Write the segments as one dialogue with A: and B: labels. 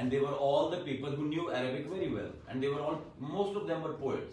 A: And they were all the people who knew Arabic very well, and they were all, most of them were poets,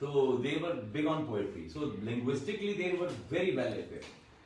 A: so they were big on poetry. So linguistically they were very well equipped.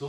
A: So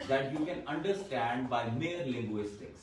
A: that you can understand by mere linguistics.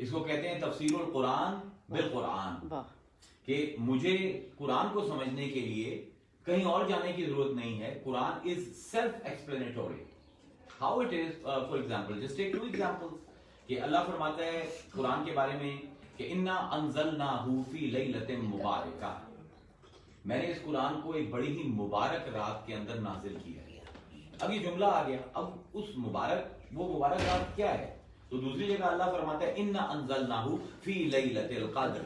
A: اس کو کہتے ہیں تفسیر القرآن بالقرآن،
B: واہ
A: کہ مجھے قرآن کو سمجھنے کے لیے کہیں اور جانے کی ضرورت نہیں ہے. Quran is self explanatory. How it is for example just take 2 example کہ اللہ فرماتا ہے قرآن کے بارے میں کہ انا انزلناہ فی لیلۃ مبارکہ، میں نے اس قرآن کو ایک بڑی ہی مبارک رات کے اندر نازل کیا. اب یہ جملہ آ گیا، اب اس وہ مبارک رات کیا ہے؟ تو دوسری جگہ اللہ فرماتا ہے انا انزلناہ فی لیلۃ القدر،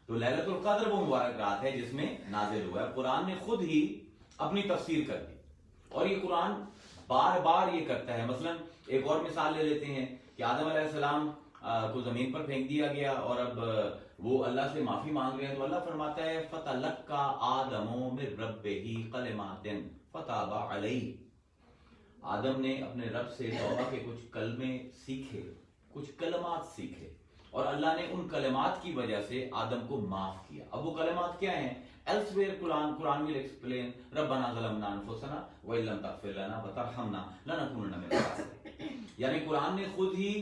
A: تو لیلۃ القدر وہ مبارک رات ہے جس میں نازل ہوا ہے. قرآن نے خود ہی اپنی تفسیر کر دی، اور یہ قرآن بار بار یہ کرتا ہے. مثلا ایک اور مثال لے لیتے ہیں کہ آدم علیہ السلام کو زمین پر پھینک دیا گیا، اور اب وہ اللہ سے معافی مانگ رہے ہیں، تو اللہ فرماتا ہے فَتَلَقَّى آدَمُ مِن رَبِّهِ كَلِمَاتٍ فَتَابَ عَلَيْهِ. آدم نے اپنے رب سے توبہ کے کچھ کلمے سیکھے، کچھ کلمات سیکھے، اور اللہ نے ان کلمات کی وجہ سے آدم کو معاف کیا. اب وہ کلمات کیا ہیں؟ elsewhere قرآن will explain ربنا ظلمنا انفسنا وَإِن لَّمْ تَغْفِرْ لَنَا وَتَرْحَمْنَا لَنَكُونَنَّ مِنَ الْخَاسِرِينَ. یعنی قرآن نے خود ہی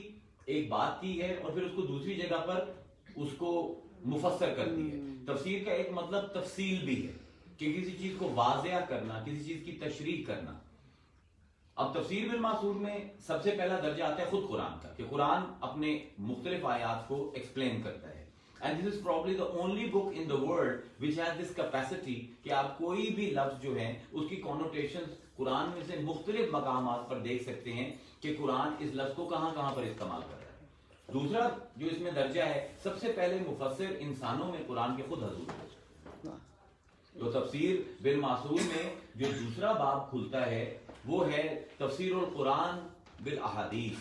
A: ایک بات کی ہے اور پھر اس کو دوسری جگہ پر اس کو مفسر کر دی ہے. تفسیر کا ایک مطلب تفصیل بھی ہے کہ کسی چیز کو واضح کرنا، کسی چیز کی تشریح کرنا. اب تفسیر بالمعصور میں سب سے پہلا درجہ آتا ہے خود قرآن کا، کہ قرآن اپنے مختلف آیات کو ایکسپلین کرتا ہے. And this is probably the only book in the world which has this capacity کہ آپ کوئی بھی لفظ جو ہے اس کی connotations قرآن میں سے مختلف مقامات پر دیکھ سکتے ہیں کہ قرآن اس لفظ کو کہاں کہاں پر استعمال کر رہا ہے. دوسرا جو اس میں درجہ ہے، سب سے پہلے مفسر انسانوں میں قرآن کے خود حضور ہے. تو تفسیر بالمعصور میں جو دوسرا باب کھلتا ہے وہ ہے تفسیر القرآن بالاحادیث،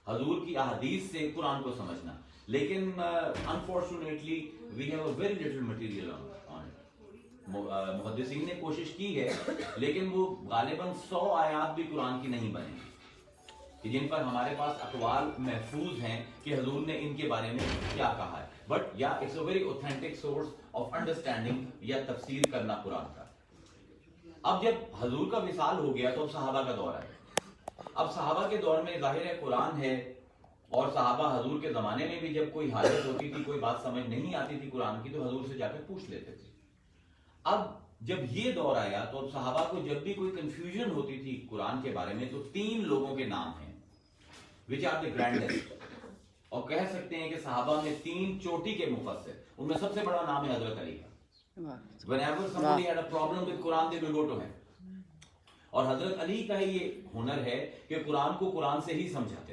A: حضور کی احادیث سے قرآن کو سمجھنا. لیکن unfortunately we have a very little material on it. محدثین نے کوشش کی ہے لیکن وہ غالباً 100 آیات بھی قرآن کی نہیں بنے کہ جن پر ہمارے پاس اقوال محفوظ ہیں کہ حضور نے ان کے بارے میں کیا کہا ہے. But yeah it's a very authentic source of understanding یا تفسیر کرنا قرآن کا. اب جب حضور کا وصال ہو گیا تو اب صحابہ کا دور ہے. اب صحابہ کے دور میں ظاہر ہے قرآن ہے، اور صحابہ حضور کے زمانے میں بھی جب کوئی حاجت ہوتی تھی، کوئی بات سمجھ نہیں آتی تھی قرآن کی، تو حضور سے جا کے پوچھ لیتے تھے. اب جب یہ دور آیا تو اب صحابہ کو جب بھی کوئی کنفیوژن ہوتی تھی قرآن کے بارے میں تو 3 لوگوں کے نام ہیں which are the grandest، اور کہہ سکتے ہیں کہ صحابہ میں 3 چوٹی کے مفسر. ان میں سب سے بڑا نام ہے حضرت علی کا. whenever somebody had a problem with Quran they will go to him. اور حضرت علی کا ہی یہ ہنر ہے کہ قرآن کو قرآن سے ہی سمجھاتے.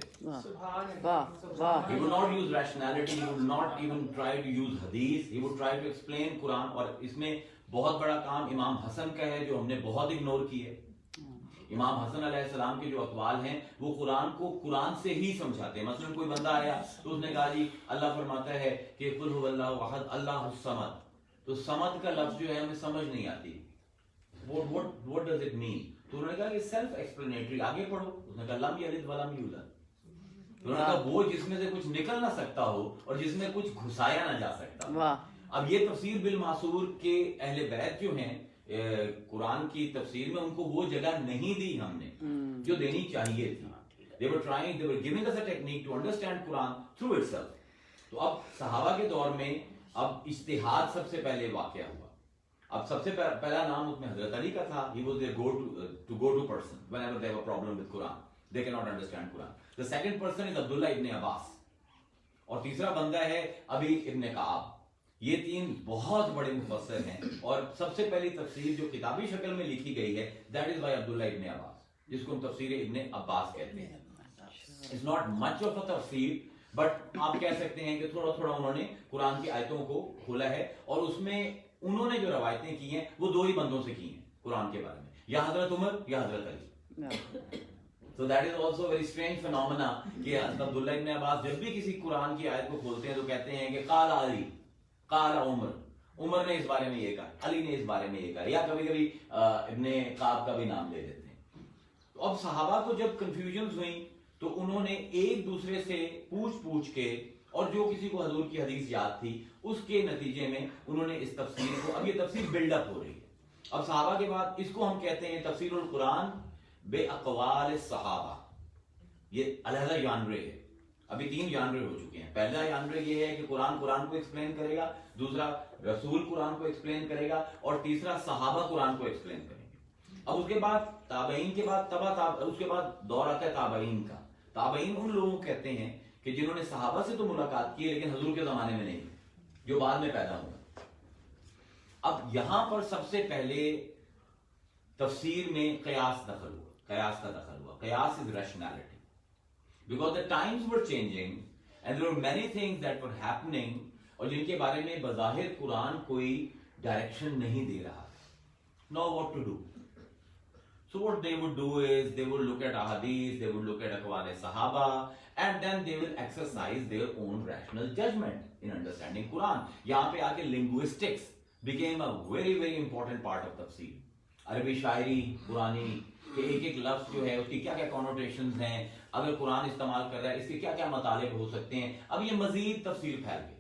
A: He would not use rationality, he would not even try to use hadith, he would try to explain قرآن. اور اس میں بہت بڑا کام امام حسن کا ہے جو ہم نے بہت اگنور کی ہے. امام حسن علیہ السلام کے جو اقوال ہیں وہ قرآن کو قرآن سے ہی سمجھاتے ہیں. مثلا کوئی بندہ آیا تو اس نے کہا جی اللہ فرماتا ہے کہ قل هو اللہ احد اللہ الصمد، تو صمد کا لفظ جو ہے ہمیں سمجھ نہیں آتی. What does it mean؟ تو انہوں نے کہا کہ سیلف ایکسپلینیٹری، آگے پڑھو. اس نے کہا لم یلد ولم یولد. تو انہوں نے کہا وہ جس میں سے کچھ نکل نہ سکتا ہو اور جس میں کچھ گھسایا نہ جا سکتا ہو. اب یہ تفسیر بالمعصور کے اہل بیت جو ہیں قرآن کی تفسیر میں ان کو وہ جگہ نہیں دی ہم نے جو دینی چاہیے تھی. they were giving us a technique to understand Quran through itself. تو اب صحابہ کے دور میں اب اجتہاد سب سے پہلے واقع ہوا. اب سب سے پہلا نام اس میں حضرت علی کا تھا. He was their go-to person whenever they have a problem with Quran. They cannot understand Quran. The second person is Abdullah ibn Abbas. اور تیسرا بندہ ہے ابی ابن کعب. یہ 3 بہت بڑے مفسر ہیں اور سب سے پہلی تفسیر جو کتابی شکل میں لکھی گئی ہے that is by Abdullah ibn Abbas، جس کو ہم تفسیر ابن عباس کہتے ہیں. It's not much of a تفسیر بٹ آپ کہہ سکتے ہیں کہ تھوڑا تھوڑا انہوں نے قرآن کی آیتوں کو کھولا ہے اور اس میں انہوں نے جو روایتیں کی ہیں وہ 2 ہی بندوں سے کی ہیں قرآن کے بارے میں، یا حضرت عمر یا حضرت علی. So that is also a very strange phenomena کہ عبداللہ ابن عباس جب بھی کسی قرآن کی آیت کو کھولتے ہیں تو کہتے ہیں کہ قال علی قال عمر، عمر نے اس بارے میں یہ کہا، علی نے اس بارے میں یہ کہا، یا کبھی کبھی ابن کعب کا بھی نام لے لیتے ہیں. تو اب صحابہ کو جب کنفیوژنز ہوئیں تو انہوں نے ایک دوسرے سے پوچھ کے اور جو کسی کو حضور کی حدیث یاد تھی اس کے نتیجے میں انہوں نے اس تفسیر کو، اب یہ تفسیر بلڈ اپ ہو رہی ہے. اب صحابہ کے بعد اس کو ہم کہتے ہیں تفسیر القرآن بے اقوال الصحابہ. یہ علیحدہ جانرے ہے. ابھی 3 جانرے ہو چکے ہیں. پہلا جانرے یہ ہے کہ قرآن کو ایکسپلین کرے گا, دوسرا رسول قرآن کو ایکسپلین کرے گا, اور تیسرا صحابہ قرآن کو ایکسپلین کریں گے. اب اس کے بعد تابعین کے بعد اس کے بعد دور آتا ہے تابعین کا. تابعین ان لوگوں کو کہتے ہیں کہ جنہوں نے صحابہ سے تو ملاقات کی ہے لیکن حضور کے زمانے میں نہیں, جو بعد میں پیدا ہوا. اب یہاں پر سب سے پہلے تفسیر میں قیاس کا دخل ہوا. قیاس از rationality, because the times were changing and there were many things that were happening اور جن کے بارے میں بظاہر قرآن کوئی ڈائریکشن نہیں دے رہا. Now what to do? So what they would do is they would look at ahadith, they would look at aqwal sahaba, and then they will exercise their own rational judgment in understanding Quran. یہاں پہ آ کے linguistics became a very very important part of tafsir. عربی شاعری قرآنی کہ ایک ایک لفظ جو ہے اس کی کیا کیا کونوٹیشنز ہیں, اگر قرآن استعمال کر رہا ہے اس کے کیا کیا مطالب ہو سکتے ہیں. اب یہ مزید تفسیر پھیل گئی.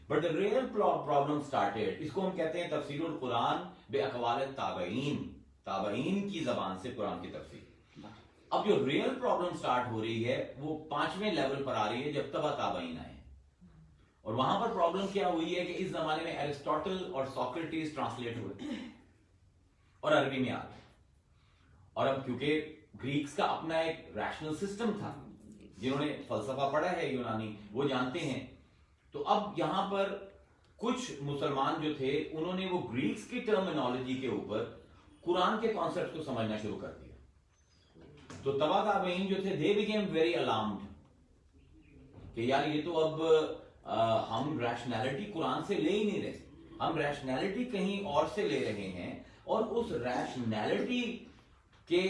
A: But the real problem started, اس کو ہم کہتے ہیں تفسیر القرآن بے اقوال تابعین کی زبان سے قرآن کی تفسیر. اب جو ریئل پرابلم سٹارٹ ہو رہی ہے وہ 5ویں لیول پر آ رہی ہے جب تبع تابعین آئے. اور وہاں پر پرابلم کیا ہوئی ہے کہ اس زمانے میں ایرسٹوٹل اور سوکریٹیز ٹرانسلیٹ ہوئے اور عربی میں آ گئے. اور اب کیونکہ گریکس کا اپنا ایک ریشنل سسٹم تھا, جنہوں نے فلسفہ پڑھا ہے یونانی وہ جانتے ہیں. تو اب یہاں پر کچھ مسلمان جو تھے انہوں نے وہ گریکس کی ٹرمینالوجی کے اوپر قرآن کے کانسیپٹ کو سمجھنا شروع کر دیا. تو تبع تابعین جو تھے they became very alarmed کہ یار یہ تو اب ہم ریشنالٹی قرآن سے لے ہی نہیں رہے, ہم ریشنالٹی کہیں اور سے لے رہے ہیں, اور اس ریشنالٹی کے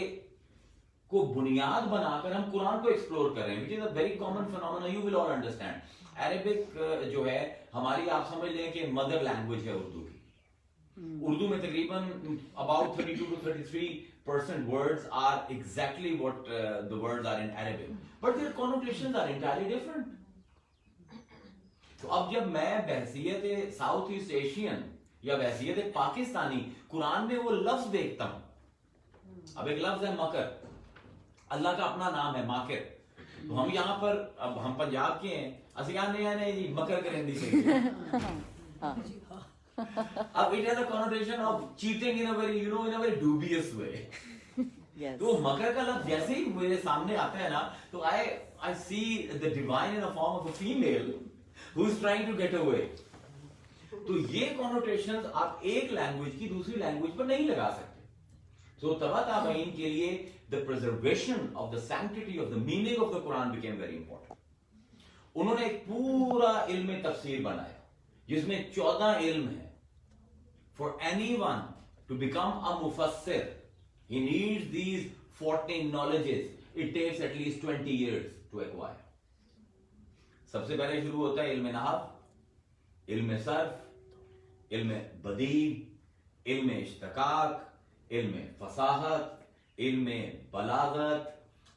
A: کو بنیاد بنا کر ہم قرآن کو ایکسپلور کر رہے ہیں, which is a very common phenomenon, you will all understand. Arabic جو ہے ہماری آپ سمجھ لیں کہ مدر لینگویج ہے اردو کی. اردو میں تقریباً about 32 to 33% words are exactly what the words are in Arabic, but their connotations are entirely different. تو اب جب میں بحثیت ساؤتھ ایسٹ ایشین یا بحثیت پاکستانی قرآن میں وہ لفظ دیکھتا ہوں, اب ایک لفظ ہے مکر, اللہ کا اپنا نام ہے ماکر. تو ہم یہاں پر اب ہم پنجاب کے ہیں, نہیں جی مکر کرندی چاہیے. اب it has a connotation of cheating in a very, you know, in a very dubious way. تو مکر کا لفظ جیسے ہی میرے سامنے آتا ہے نا تو I see the divine in the form of a female who is trying to get away. تو یہ connotations آپ ایک لینگویج کی دوسری لینگویج پر نہیں لگا سکتے. تو تبع تابعین کے لیے the preservation of the sanctity of the meaning of the Quran became very important. انہوں نے ایک پورا علم تفسیر بنایا جس میں 14 علم ہے. For anyone to become a mufassir, he needs these 14 knowledges. It takes at least 20 years to acquire. سب سے پہلے شروع ہوتا ہے علم نحو, علم صرف, علم بدیع, علم اشتقاق, علم فصاحت, علم بلاغت,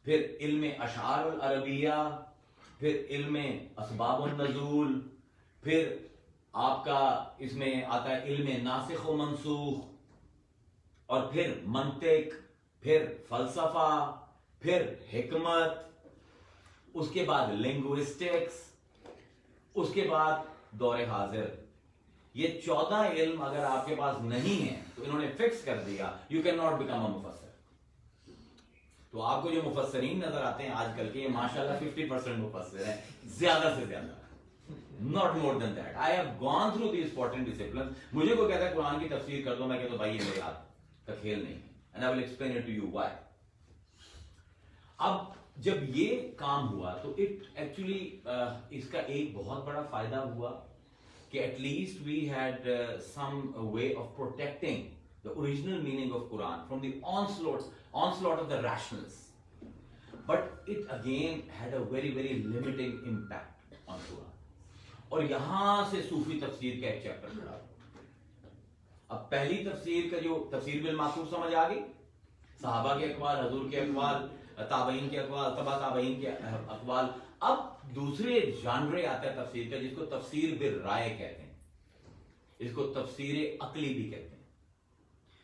A: پھر علم اشعار العربیہ, پھر علم اسباب النزول, پھر آپ کا اس میں آتا ہے علم ناسخ و منسوخ, اور پھر منطق, پھر فلسفہ, پھر حکمت, اس کے بعد لنگوسٹکس, اس کے بعد دور حاضر. یہ 14 علم اگر آپ کے پاس نہیں ہیں تو انہوں نے فکس کر دیا you cannot become a مفسر. تو آپ کو جو مفسرین نظر آتے ہیں آج کل کے, یہ ماشاءاللہ 50% مفسر ہیں, زیادہ سے زیادہ, not more than that. I have gone through these 14 disciplines. مجھے کوئی کہتا ہے قرآن کی تفسیر کر دو, میں کہتا ہوں بھائی یہ میرے ہاتھ کا کھیل نہیں, and I will explain it to you why. اب جب یہ کام ہوا تو اٹ ایکچولی اس کا ایک بہت بڑا فائدہ ہوا کہ at least we had some way of protecting the original meaning of Quran from the onslaught of the rationals. But it again had a very very limiting impact on Quran. اور یہاں سے صوفی تفسیر کا ایک چیپٹر کھڑا. اب پہلی تفسیر کا جو تفسیر بالمعقول سمجھ آ گئی, صحابہ کے اقوال, حضور کے اقوال, تابعین کے اقوال, تبع تابعین کے اقوال. اب دوسرے جانرے آتا ہے تفسیر کا جس کو تفسیر بالرائے کہتے ہیں, اس کو تفسیر عقلی بھی کہتے ہیں,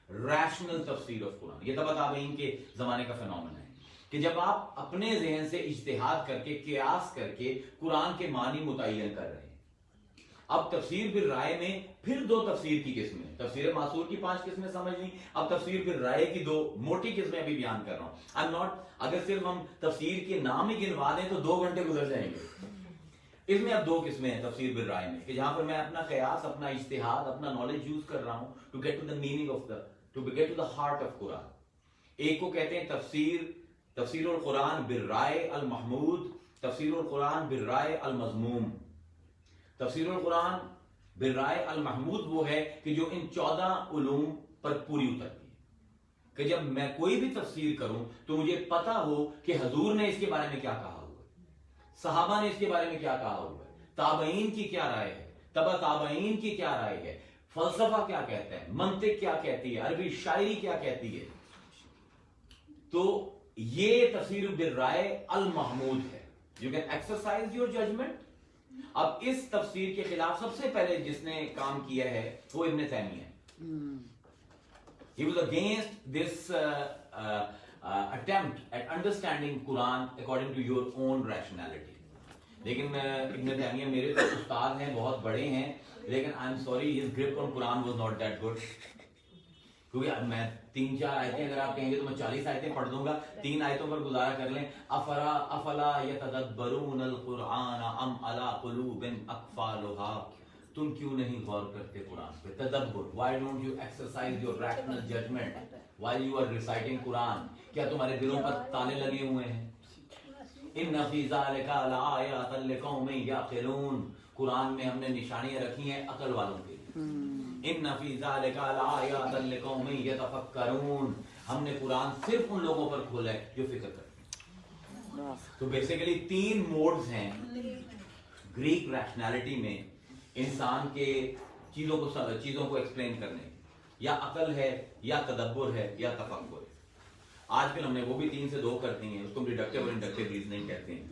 A: ریشنل تفسیر آف قرآن. یہ تبع تابعین کے زمانے کا فینومنا ہے. کہ جب آپ اپنے ذہن سے اجتہاد کر کے قیاس کر کے قرآن کے معنی متعین کر رہے ہیں. اب تفسیر بالرائے میں پھر دو تفسیر کی قسمیں, تفسیر معصور کی 5 قسمیں سمجھ لی, اب تفسیر بالرائے کی 2 موٹی قسمیں ابھی بیان کر رہا ہوں. اگر صرف ہم تفسیر کے نام ہی گنوا دیں تو 2 گھنٹے گزر جائیں گے. اس میں اب 2 قسمیں ہیں تفسیر بالرائے میں, کہ جہاں پر میں اپنا قیاس, اپنا اجتہاد, اپنا نالج یوز کر رہا ہوں to get to the meaning of the, to get to the heart of Quran. ایک کو کہتے ہیں تفسیر القرآن بالرائے المحمود, تفسیر القرآن بالرائے المذموم. تفسیر القرآن بالرائے المحمود وہ ہے کہ جو ان 14 علوم پر پوری اترتی ہے, کہ جب میں کوئی بھی تفسیر کروں تو مجھے پتا ہو کہ حضور نے اس کے بارے میں کیا کہا ہوا ہے, صحابہ نے اس کے بارے میں کیا کہا ہوا ہے, تابعین کی کیا رائے ہے, تبع تابعین کی کیا رائے ہے, فلسفہ کیا کہتا ہے, منطق کیا کہتی ہے, عربی شاعری کیا کہتی ہے. تو یہ تفسیر بالرائے المحمود ہے. You can exercise your judgement. اب اس تفسیر کے خلاف سب سے پہلے جس نے کام کیا ہے وہ ابن تیمیہ ہے. He was against this attempt at understanding Quran according to your own rationality. لیکن ابن تیمیہ میرے تو استاد ہیں, بہت بڑے ہیں, لیکن I am sorry his grip on Quran was not that good. کیونکہ میں 3-4 آیتیں اگر آپ کہیں گے تو میں 40 آیتیں پڑھ دوں گا. 3 آیتوں پر گزارا کر لیں. افلا یتدبرون القرآن ام علی قلوب اقفالها, تم کیوں نہیں غور کرتے قرآن پہ, تدبر. Why don't you exercise your rational judgment while you are reciting قرآن؟ کیا تمہارے دلوں پر تالے لگے ہوئے ہیں؟ ان فی ذلک لآیات لقوم یعقلون, قرآن میں ہم نے نشانیاں رکھی ہیں عقل والوں کے لیے. ان فی ذلک لآیات لقوم یتفکرون, ہم نے قرآن صرف ان لوگوں پر کھولا ہے جو فکر کرتے ہیں. تو بیسیکلی 3 موڈز ہیں گریک ریشنالٹی میں انسان کے چیزوں کو ایکسپلین کرنے, یا عقل ہے, یا تدبر ہے, یا تفکر ہے. آج کل ہم نے وہ بھی 3 سے 2 کرتی ہیں, اس کو ریڈکٹیو اور انڈکٹیو ریزننگ کہتے ہیں.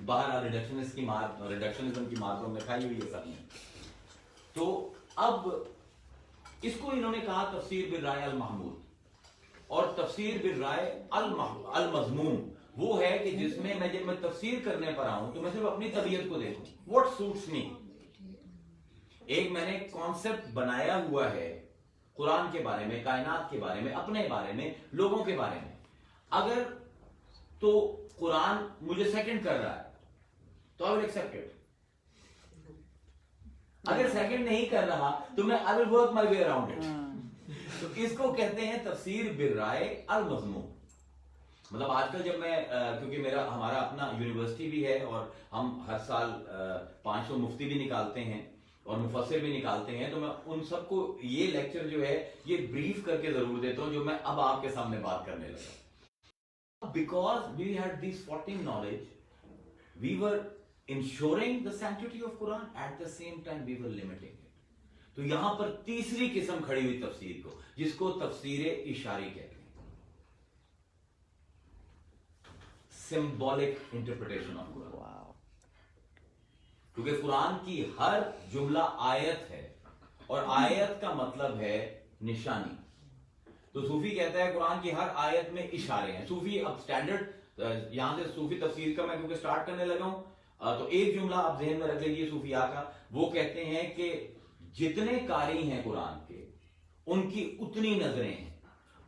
A: باہر ریڈکشنزم کی مار میں کھائی ہوئی ہے سب نے. تو اب اس کو انہوں نے کہا تفسیر بالرائے المحمود, اور تفسیر بالرائے المذموم وہ ہے کہ جس میں جب میں تفسیر کرنے پر آؤں تو میں صرف اپنی طبیعت کو دیکھوں, what suits me. ایک میں نے کانسیپٹ بنایا ہوا ہے قرآن کے بارے میں, کائنات کے بارے میں, اپنے بارے میں, لوگوں کے بارے میں. اگر تو قرآن مجھے سیکنڈ کر رہا ہے تو I will accept it. اگر سیکنڈ نہیں کر رہا تو میں I will work my way around it. تو اس کو کہتے ہیں تفسیر بالرائے المذموم. مطلب آج کل جب میں, کیونکہ ہمارا اپنا یونیورسٹی بھی ہے اور ہم ہر سال 500 مفتی بھی نکالتے ہیں اور مفسر بھی نکالتے ہیں, تو میں ان سب کو یہ لیکچر جو ہے یہ بریف کر کے ضرور دیتا ہوں جو میں اب آپ کے سامنے بات کرنے لگا. Because we had this 14 knowledge, we were ensuring the sanctity of Quran, at the same time we were limiting it. تو یہاں پر تیسری قسم کھڑی ہوئی تفسیر کو, جس کو تفسیر اشاری کہتے ہیں, symbolic interpretation of Quran. کیونکہ قرآن کی ہر جملہ آیت ہے, اور آیت کا مطلب ہے نشانی. تو صوفی کہتا ہے قرآن کی ہر آیت میں اشارے ہیں. صوفی اب سٹینڈرڈ یہاں سے صوفی تفسیر کا میں کیونکہ سٹارٹ کرنے لگا ہوں, تو ایک جملہ آپ ذہن میں رکھ لیجیے صوفیاء کا. وہ کہتے ہیں کہ جتنے قاری ہیں قرآن کے ان کی اتنی نظریں ہیں,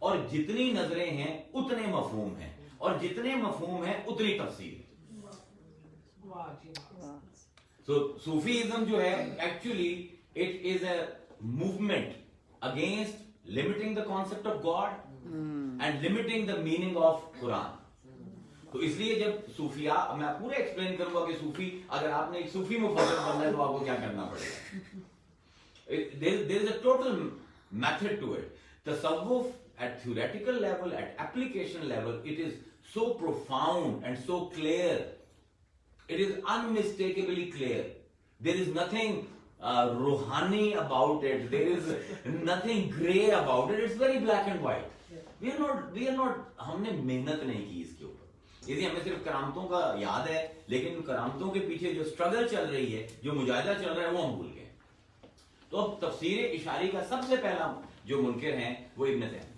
A: اور جتنی نظریں ہیں اتنے مفہوم ہیں, اور جتنے مفہوم ہیں اتنی تفسیر ہے. So صوفیزم جو ہے actually it is a movement against limiting the concept of God and limiting the meaning of Quran. تو اس لیے جب صوفیاء, میں پورے ایکسپلین کروں گا کہ صوفی, اگر آپ نے ایک صوفی مفسر بننا ہے تو آپ کو کیا کرنا پڑے گا. There is a total method to it. Tasawwuf at theoretical level, at application level, it is so profound and so clear. It is unmistakably clear. There is nothing ruhani about it. There is nothing grey about it. It's very black and white. We are not, ہم نے محنت نہیں کی اس کے اوپر. اسی ہمیں صرف کرامتوں کا یاد ہے, لیکن کرامتوں کے پیچھے جو سٹرگل چل رہی ہے, جو مجاہدہ چل رہا ہے, وہ ہم بھول گئے. تو اب تفسیر اشاری کا سب سے پہلا جو منکر ہیں وہ ابن تیمیہ.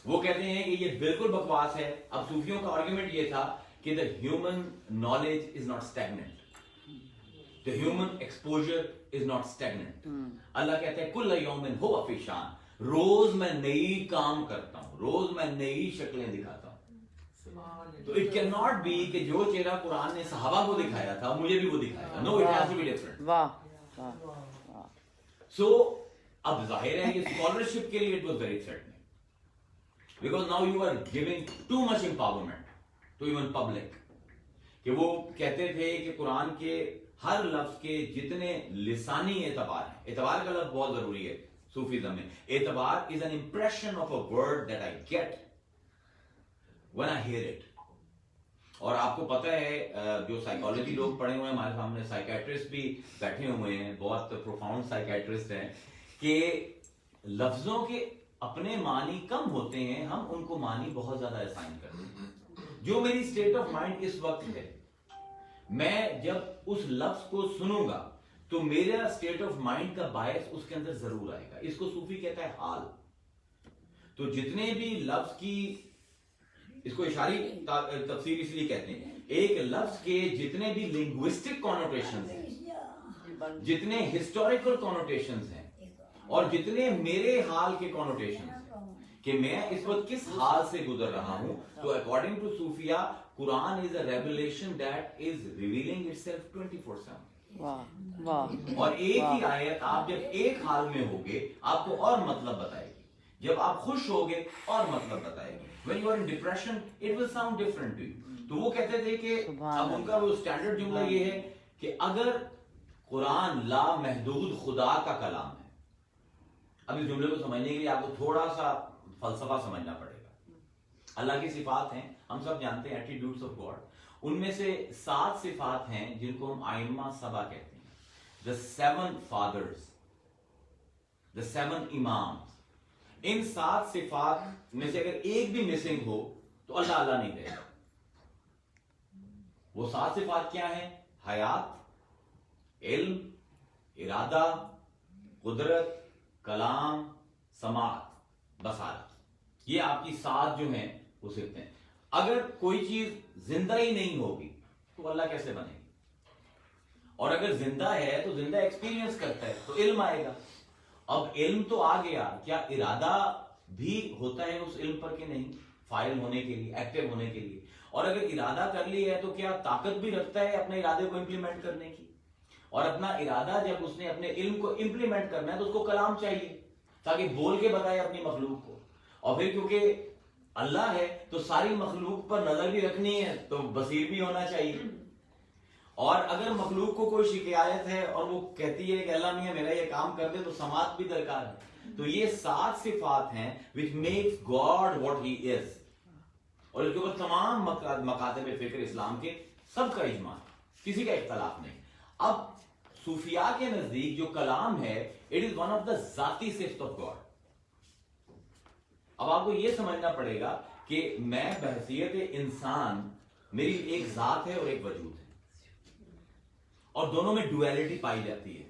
A: وہ کہتے ہیں کہ یہ بالکل بکواس ہے. اب صوفیوں کا آرگیومنٹ یہ تھا کہ the human knowledge is not stagnant, the human exposure is not stagnant. اللہ کہتا ہے کل یوم هو فی شان, روز میں نئی کام کرتا ہوں, روز میں نئی شکلیں دکھاتا ہوں. تو اٹ کین ناٹ بی کہ جو چہرہ قرآن نے صحابہ کو دکھایا تھا مجھے بھی وہ دکھائے گا. No, it has to be different.
B: واہ.
A: سو اب ظاہر ہے کہ اسکالرشپ کے لیے it was very threatening, because now you are giving too much empowerment to even public. کہ وہ کہتے تھے کہ قرآن کے ہر لفظ کے جتنے لسانی اعتبار ہیں, اعتبار کا لفظ بہت ضروری ہے صوفیزم میں. اعتبار is an impression of a word that I get when I hear it. اور آپ کو پتہ ہے جو سائیکالوجی لوگ پڑھے ہوئے ہیں ہمارے سامنے, سائیکیٹرسٹ بھی بیٹھے ہوئے ہیں, بہت پروفاؤنڈ سائیکیٹرسٹ ہیں, کہ لفظوں کے اپنے معنی کم ہوتے ہیں, ہم ان کو معنی بہت زیادہ اسائن کرتے ہیں. جو میری اسٹیٹ آف مائنڈ اس وقت ہے, میں جب اس لفظ کو سنوں گا تو میرا اسٹیٹ آف مائنڈ کا باعث اس کے اندر ضرور آئے گا. اس کو صوفی کہتا ہے حال. تو جتنے بھی لفظ کی, اس کو اشاری تفسیر اس لیے کہتے ہیں, ایک لفظ کے جتنے بھی لنگوسٹک کونوٹیشنز ہیں, جتنے ہسٹوریکل کونوٹیشنز ہیں, اور جتنے میرے حال کے کونوٹیشنز ہیں کہ میں اس وقت کس حال سے گزر رہا ہوں, تو اکارڈنگ ٹو صوفیہ Quran is a revelation that is revealing itself 24/7. اور ایک ہی آیت آپ جب ایک حال میں ہوگے آپ کو اور مطلب بتائے گی, جب آپ خوش ہوگے اور مطلب بتائے گی. when you are in depression it will sound different to you. تو وہ کہتے تھے کہ اب ان کا وہ اسٹینڈرڈ جملہ یہ ہے کہ اگر قرآن لا محدود خدا کا کلام ہے, اب اس جملے کو سمجھنے کے لیے آپ کو تھوڑا سا فلسفہ سمجھنا پڑے گا. اللہ کی صفات ہیں, ہم سب جانتے ہیں, ایٹریبیوٹس آف گاڈ. ان میں سے 7 صفات ہیں جن کو ہم ائمہ سبع کہتے ہیں, the 7 fathers, the 7 imams. ان 7 صفات میں سے اگر ایک بھی مسنگ ہو تو اللہ اللہ نہیں کہے گا. وہ 7 صفات کیا ہیں؟ حیات, علم, ارادہ, قدرت, کلام, سماعت, بصارت. یہ آپ کی 7 جو ہیں وہ صفت ہیں. اگر کوئی چیز زندہ ہی نہیں ہوگی تو اللہ کیسے بنے گی؟ اور اگر زندہ ہے تو زندہ ایکسپیرینس کرتا ہے تو علم آئے گا. اب علم تو آ گیا, کیا ارادہ بھی ہوتا ہے اس علم پر کہ نہیں, فائل ہونے کے لیے, ایکٹیو ہونے کے لیے؟ اور اگر ارادہ کر لی ہے تو کیا طاقت بھی رکھتا ہے اپنے ارادے کو امپلیمنٹ کرنے کی؟ اور اپنا ارادہ جب اس نے اپنے علم کو امپلیمنٹ کرنا ہے تو اس کو کلام چاہیے تاکہ بول کے بتائے اپنی مخلوق کو. اور پھر کیونکہ اللہ ہے تو ساری مخلوق پر نظر بھی رکھنی ہے تو بصیر بھی ہونا چاہیے. اور اگر مخلوق کو کوئی شکایت ہے اور وہ کہتی ہے کہ اللہ میاں میرا یہ کام کر دے تو سماعت بھی درکار ہے. تو یہ 7 صفات ہیں which makes God what he is. اور اس کے اوپر تمام مکاتب فکر اسلام کے سب کا اجماع, کسی کا اختلاف نہیں. اب صوفیاء کے نزدیک جو کلام ہے it is one of the ذاتی صفت of God. اب آپ کو یہ سمجھنا پڑے گا کہ میں بحیثیت انسان, میری ایک ذات ہے اور ایک وجود ہے, اور دونوں میں ڈویلٹی پائی جاتی ہے.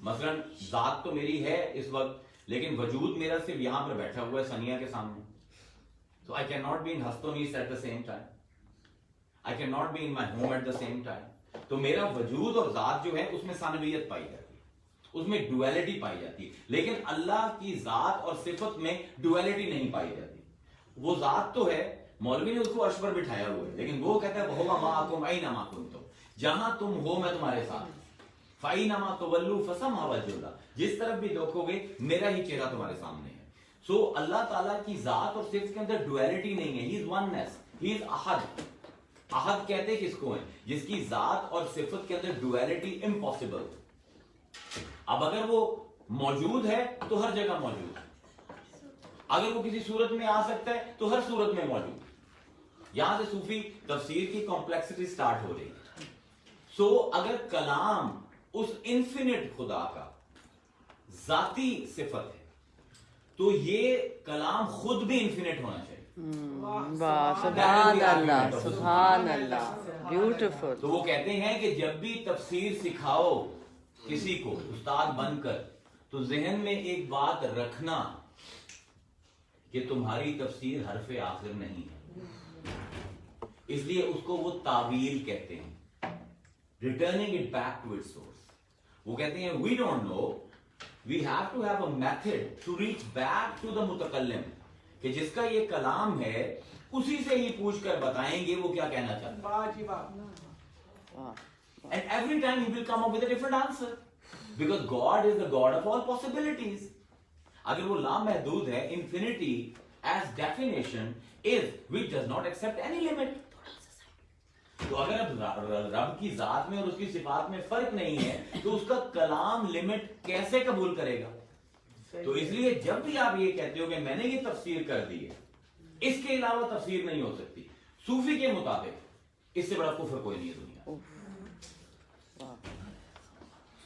A: مثلا ذات تو میری ہے اس وقت, لیکن وجود میرا صرف یہاں پر بیٹھا ہوا ہے سنیا کے سامنے. So I cannot be in ہستونیس at the same time. I cannot be in my home at the same time. تو میرا وجود اور ذات جو ہے اس میں ثانویت پائی جاتی ہے, اس میں ڈویلٹی پائی جاتی ہے. لیکن اللہ کی ذات اور صفت میں ڈویلٹی نہیں پائی جاتی. وہ ذات تو ہے, مولوی نے اس کو عرش پر بٹھایا ہوا ہے, لیکن وہ کہتا ہے وَهُوَ مَعَكُمْ أَيْنَمَا كُنتُمْ, جہاں تم ہو میں تمہارے ساتھ. فَأَيْنَمَا تُوَلُّوا فَثَمَّ وَجْهُ اللَّهِ, جس طرف بھی دیکھو گے میرا ہی چہرہ تمہارے سامنے ہے. سو اللہ تعالیٰ کی ذات اور صفت کے اندر ڈویلٹی نہیں ہے. ہی از وننس, ہی از احد. احد کہتے کس کو ہیں؟ جس کی ذات اور صفت کے اندر ڈویلٹی امپاسبل. اب اگر وہ موجود ہے تو ہر جگہ موجود ہے, اگر وہ کسی صورت میں آ سکتا ہے تو ہر صورت میں موجود. یہاں سے صوفی تفسیر کی کمپلیکسٹی سٹارٹ ہو رہی ہے. سو اگر کلام اس انفینٹ خدا کا ذاتی صفت ہے تو یہ کلام خود بھی انفینٹ ہونا چاہیے.
B: سبحان اللہ, سبحان اللہ, بیوٹیفل.
A: تو وہ کہتے ہیں کہ جب بھی تفسیر سکھاؤ کسی کو استاد بن کر, تو ذہن میں ایک بات رکھنا کہ تمہاری تفسیر حرف آخر نہیں ہے، اس لیے اس کو وہ تعویل کہتے ہیں، returning it back to its source. وہ کہتے ہیں we don't know, we have to have a method to reach back to the متکلم، کہ جس کا یہ کلام ہے اسی سے ہی پوچھ کر بتائیں گے وہ کیا کہنا چاہتا ہے. And every time he will come up with a different answer, because God is the God of all possibilities. اگر وہ لامحدود ہے، infinity as definition is which does not accept any limit. تو اگر اب رب کی ذات میں اور اس کی صفات میں فرق نہیں ہے تو اس کا کلام لمٹ کیسے قبول کرے گا؟ تو اس لیے جب بھی آپ یہ کہتے ہو کہ میں نے یہ تفسیر کر دی ہے، اس کے علاوہ تفسیر نہیں ہو سکتی، صوفی کے مطابق اس سے بڑا کفر کوئی نہیں ہے دنیا.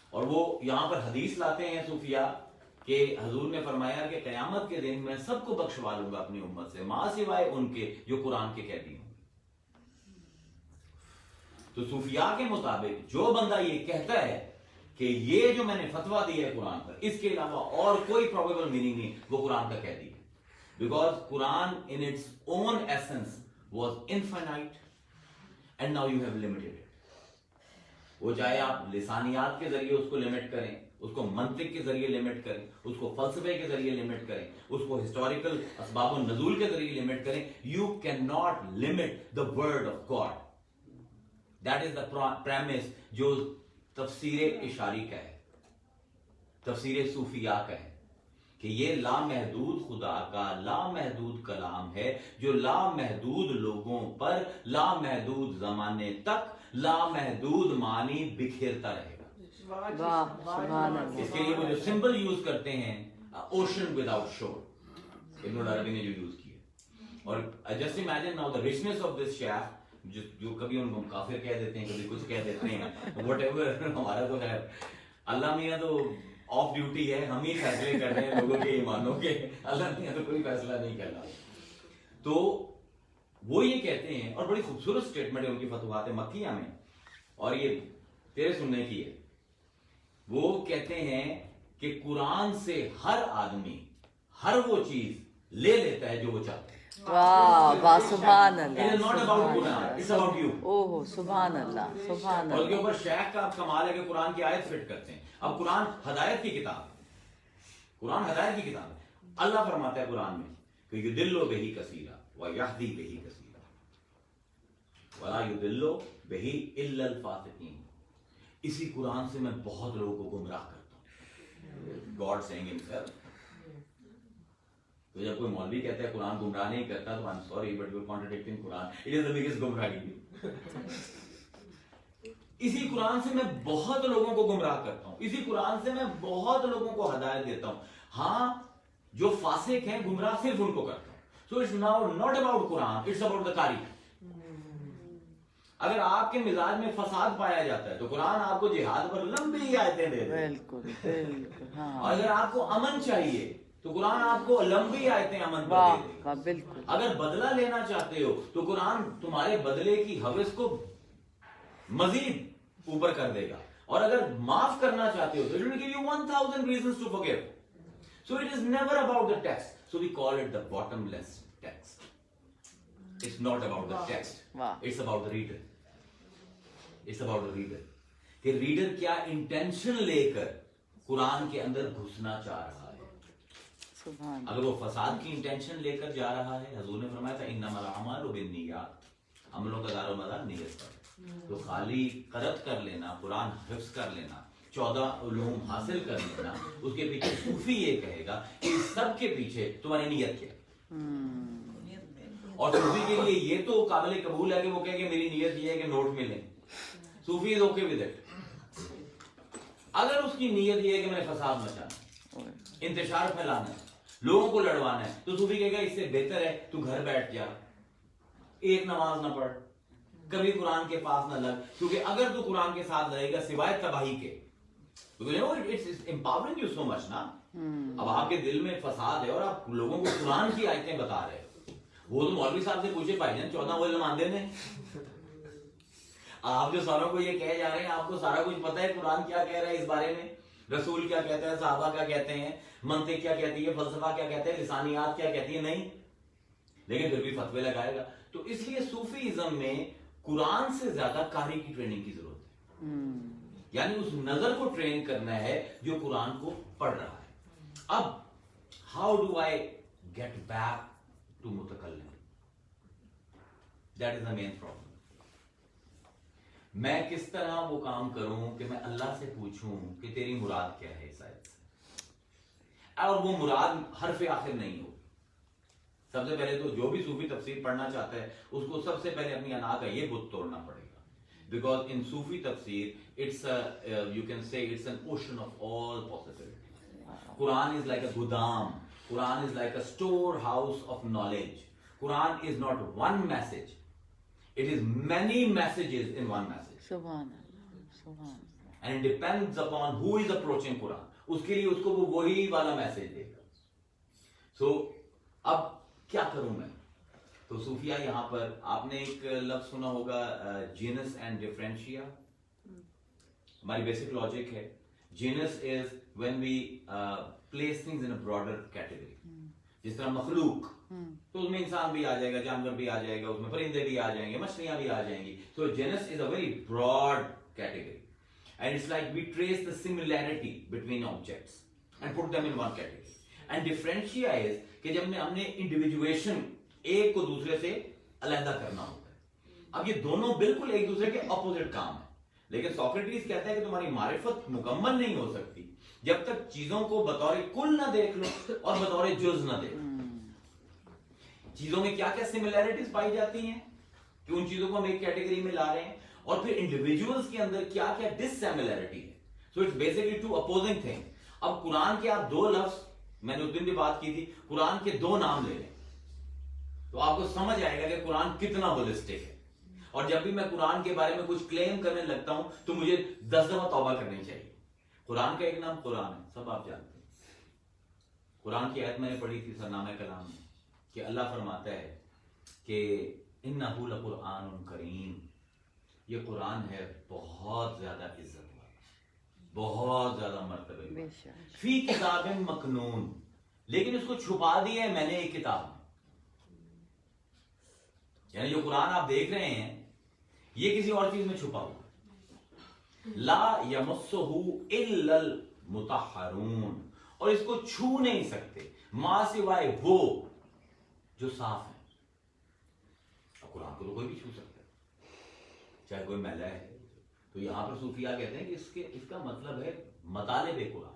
A: اور وہ یہاں پر حدیث لاتے ہیں صوفیاء کہ حضور نے فرمایا کہ قیامت کے دن میں سب کو بخشوا لوں گا اپنی امت سے، ماں سوائے ان کے جو قرآن کے قیدی ہوں. تو صوفیاء کے مطابق جو بندہ یہ کہتا ہے کہ یہ جو میں نے فتویٰ دی ہے قرآن پر، اس کے علاوہ اور کوئی پروبیبل میننگ نہیں، وہ قرآن کا قیدی ہے. Because Quran in its own essence was infinite and now you have limited it. وہ چاہے آپ لسانیات کے ذریعے اس کو لمٹ کریں، اس کو منطق کے ذریعے لمٹ کریں، اس کو فلسفے کے ذریعے لمٹ کریں، اس کو ہسٹوریکل اسباب النزول کے ذریعے لمٹ کریں، you cannot limit the word of God. That is the premise جو تفسیر اشاری کا ہے، تفسیر صوفیاء کا ہے، کہ یہ لامحدود خدا کا لامحدود کلام ہے جو لامحدود لوگوں پر لامحدود زمانے تک لامحدود معنی بکھیرتا رہے گا. اس کے لیے وہ جو سمبل یوز کرتے ہیں اوشن وداؤٹ شور، ابن عربی نے جو یوز کیا. اور just imagine now the richness of this شیخ، جو کبھی ان کو کافر کہہ دیتے ہیں، کبھی کچھ کہہ دیتے ہیں، واٹ ایور. ہمارا تو ہے اللہ میاں تو آف ڈیوٹی ہے، ہم ہی فیصلے کر رہے ہیں لوگوں کے ایمانوں کے، اللہ میاں تو کوئی فیصلہ نہیں کر رہا. تو وہ یہ کہتے ہیں، اور بڑی خوبصورت سٹیٹمنٹ ہے ان کی فتوحات مکیہ میں، اور یہ تیرے سننے کی ہے. وہ کہتے ہیں کہ قرآن سے ہر آدمی ہر وہ چیز لے لیتا ہے جو وہ چاہتا ہے.
B: واہ واہ، سبحان اللہ.
A: It is not about Quran, it's about you.
B: اوہ سبحان اللہ، سبحان
A: اور اس کے
B: اللہ.
A: اوپر شیخ کا کمال ہے کہ قرآن کی آیت فٹ کرتے ہیں. اب قرآن ہدایت کی کتاب ہے، قرآن ہدایت کی کتاب ہے. اللہ فرماتا ہے قرآن میں کہ یضل بہ کثیرا ویہدی بہ کثیرا ولا یضل بہ الا الفاسقین. اسی قرآن سے میں بہت لوگوں کو گمراہ کرتا ہوں. God seeing himself. تو جب کوئی مولوی کہتا ہے قرآن گمراہ نہیں کرتا تو I'm sorry but you're contradicting Quran. It is the biggest گمراہی. اسی قرآن سے میں بہت لوگوں کو گمراہ کرتا ہوں، اسی قرآن سے میں بہت لوگوں کو ہدایت دیتا ہوں. ہاں جو فاسق ہیں گمراہ صرف ان کو کرتا ہوں. So it's now not about Quran, it's about the قاری. اگر آپ کے مزاج میں فساد پایا جاتا ہے تو قرآن آپ کو جہاد پر لمبی آیتیں دے دے.
B: بالکل بالکل. ہاں
A: اگر آپ کو امن چاہیے تو قرآن آپ کو لمبی آیتیں امن پر دے دے گا.
B: بالکل.
A: اگر بدلہ لینا چاہتے ہو تو قرآن تمہارے بدلے کی ہوس کو مزید اوپر کر دے گا. اور اگر معاف کرنا چاہتے ہو تو it will give you 1000 reasons to forgive. So it is never about the text. So we call it the bottomless text. It's not about the text. It's about the reader. It's about the reader. کہ reader کیا intention لے کر قرآن کے اندر گھسنا چاہ رہا ہے. اگر وہ فساد کی انٹینشن لے کر جا رہا ہے، حضور نے فرمایا تھا انما الاعمال بالنیات، عملوں کا دار و مدار نیت پر. تو خالی قرأت کر لینا، قرآن حفظ کر لینا، 14 علوم حاصل کر لینا، اس کے پیچھے صوفی یہ کہے گا کہ اس سب کے پیچھے تمہاری نیت کیا ہے. اور صوفی کے لیے یہ تو قابل قبول ہے کہ وہ کہے کہ میری نیت یہ ہے کہ نوٹ ملیں. صوفی از اوکے ود اٹ. اگر اس کی نیت یہ ہے کہ میں نے فساد مچانا، انتشار پھیلانا ہے، لوگوں کو لڑوانا ہے، تو صوفی کہے گا اس سے بہتر ہے تو گھر بیٹھ جا، ایک نماز نہ پڑھ، کبھی قرآن کے پاس نہ لگ. کیونکہ اگر تو قرآن کے ساتھ رہے گا سوائے تباہی کے، it's empowering you so much نا. اب آپ کے دل میں فساد ہے اور آپ لوگوں کو قرآن کی آیتیں بتا رہے ہو. وہ تو مولوی صاحب سے پوچھے بھائی جان 14 وہ علم آندے نے. آپ جو ساروں کو یہ کہے جا رہے ہیں آپ کو سارا کچھ پتا ہے قرآن کیا کہہ رہا ہے اس بارے میں، رسول کیا کہتا ہے، صحابہ کیا کہتے ہیں. منطق کیا کہتی ہے, فلسفہ کیا کہتے ہیں, لسانیات کیا کہتی ہے, نہیں, لیکن پھر بھی فتوے لگائے گا. تو اس لیے صوفیزم میں قرآن سے زیادہ قاری کی ٹریننگ کی ضرورت ہے, یعنی اس نظر کو ٹرین کرنا ہے جو قرآن کو پڑھ رہا ہے. اب how do I get back to متکلم, that is the main problem. میں کس طرح وہ کام کروں کہ میں اللہ سے پوچھوں کہ تیری مراد کیا ہے اس آیت سے, اور وہ مراد حرف آخر نہیں ہو. سب سے پہلے تو جو بھی صوفی تفسیر پڑھنا چاہتا ہے اس کو سب سے پہلے اپنی انا کا یہ بت توڑنا پڑے گا, بیکاز ان صوفی تفسیر it's you can say it's an ocean of all possibilities. Quran is like a گودام, Quran is like a storehouse of knowledge. Quran is not one message, it is many messages in one message.
B: سبحان اللہ, سبحان اللہ.
A: And it depends upon who is approaching Quran. اس کے لیے اس کو وہ وہی والا message دے گا. So اب کیا کروں میں؟ تو صوفیہ یہاں پر آپ نے ایک لفظ سنا ہوگا جینس اینڈ ڈفرینشیا. ہماری بیسک لاجک ہے, genus is when we place things in a broader category. جس طرح مخلوق تو اس میں انسان بھی آ جائے گا, جانور بھی آ جائے گا, اس میں پرندے بھی آ جائیں گے, مچھلیاں بھی آ جائیں گی. So genus is a very broad category, and it's like we trace the similarity between objects and put them in one category. And differentia is کہ جب ہم نے انڈیویجویشن ایک کو دوسرے سے علیحدہ کرنا ہوتا ہے. اب یہ دونوں بالکل ایک دوسرے کے اپوزٹ کام ہے, لیکن سوکریٹیز کہتا ہے کہ تمہاری معرفت مکمل نہیں ہو سکتی جب تک چیزوں کو بطور کل نہ دیکھ لو اور بطور جز نہ دیکھ لو. چیزوں میں کیا کیا سملیرٹیز پائی جاتی ہیں کہ ان چیزوں کو ہم ایک کیٹیگری میں لا رہے ہیں, اور پھر انڈیویجولز کے اندر کیا کیا ڈس سیملیرٹی ہے. So it's basically two opposing thing. اب قرآن کے آپ دو لفظ, میں نے اس دن بھی بات کی تھی, قرآن کے دو نام لے لیں تو آپ کو سمجھ آئے گا کہ قرآن کتنا ہولسٹک ہے. اور جب بھی میں قرآن کے بارے میں کچھ کلیم کرنے لگتا ہوں تو مجھے 10 دفعہ توبہ کرنی چاہیے. قرآن کا ایک نام قرآن ہے, سب آپ جانتے ہیں. قرآن کی آیت میں نے پڑھی تھی سرنامہ کلام میں کہ اللہ فرماتا ہے کہ انہ لقرآن کریم, یہ قرآن ہے بہت زیادہ عزت والا, بہت زیادہ مرتبہ والا. فی کتاب مکنون, لیکن اس کو چھپا دیا ہے میں نے ایک کتاب میں. یعنی جو قرآن آپ دیکھ رہے ہیں یہ کسی اور چیز میں چھپا ہوا. لا یمسہ الا المطہرون, اور اس کو چھو نہیں سکتے ماں سوائے وہ جو صاف ہیں. اب قرآن کو تو کوئی بھی چھو سکتا ہے چاہے کوئی میلا ہے. تو یہاں پر صوفیہ کہتے ہیں کہ اس کا مطلب ہے مطالب قرآن,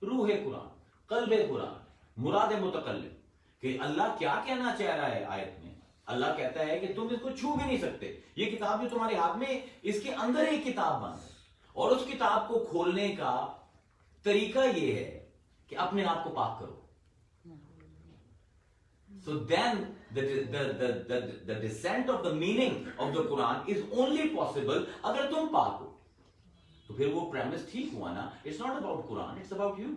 A: روح قرآن, قلب قرآن, مراد متکلم, کہ اللہ کیا کہنا چاہ رہا ہے آیت میں. اللہ کہتا ہے کہ تم اس کو چھو بھی نہیں سکتے. یہ کتاب جو تمہارے ہاتھ میں, اس کے اندر ایک کتاب بند ہے, اور اس کتاب کو کھولنے کا طریقہ یہ ہے کہ اپنے آپ کو پاک کرو. So then the descent of the meaning of the Quran is only possible اگر تم پاک ہو. تو پھر وہ premise ٹھیک ہوا نا. It's not about Quran, it's about you.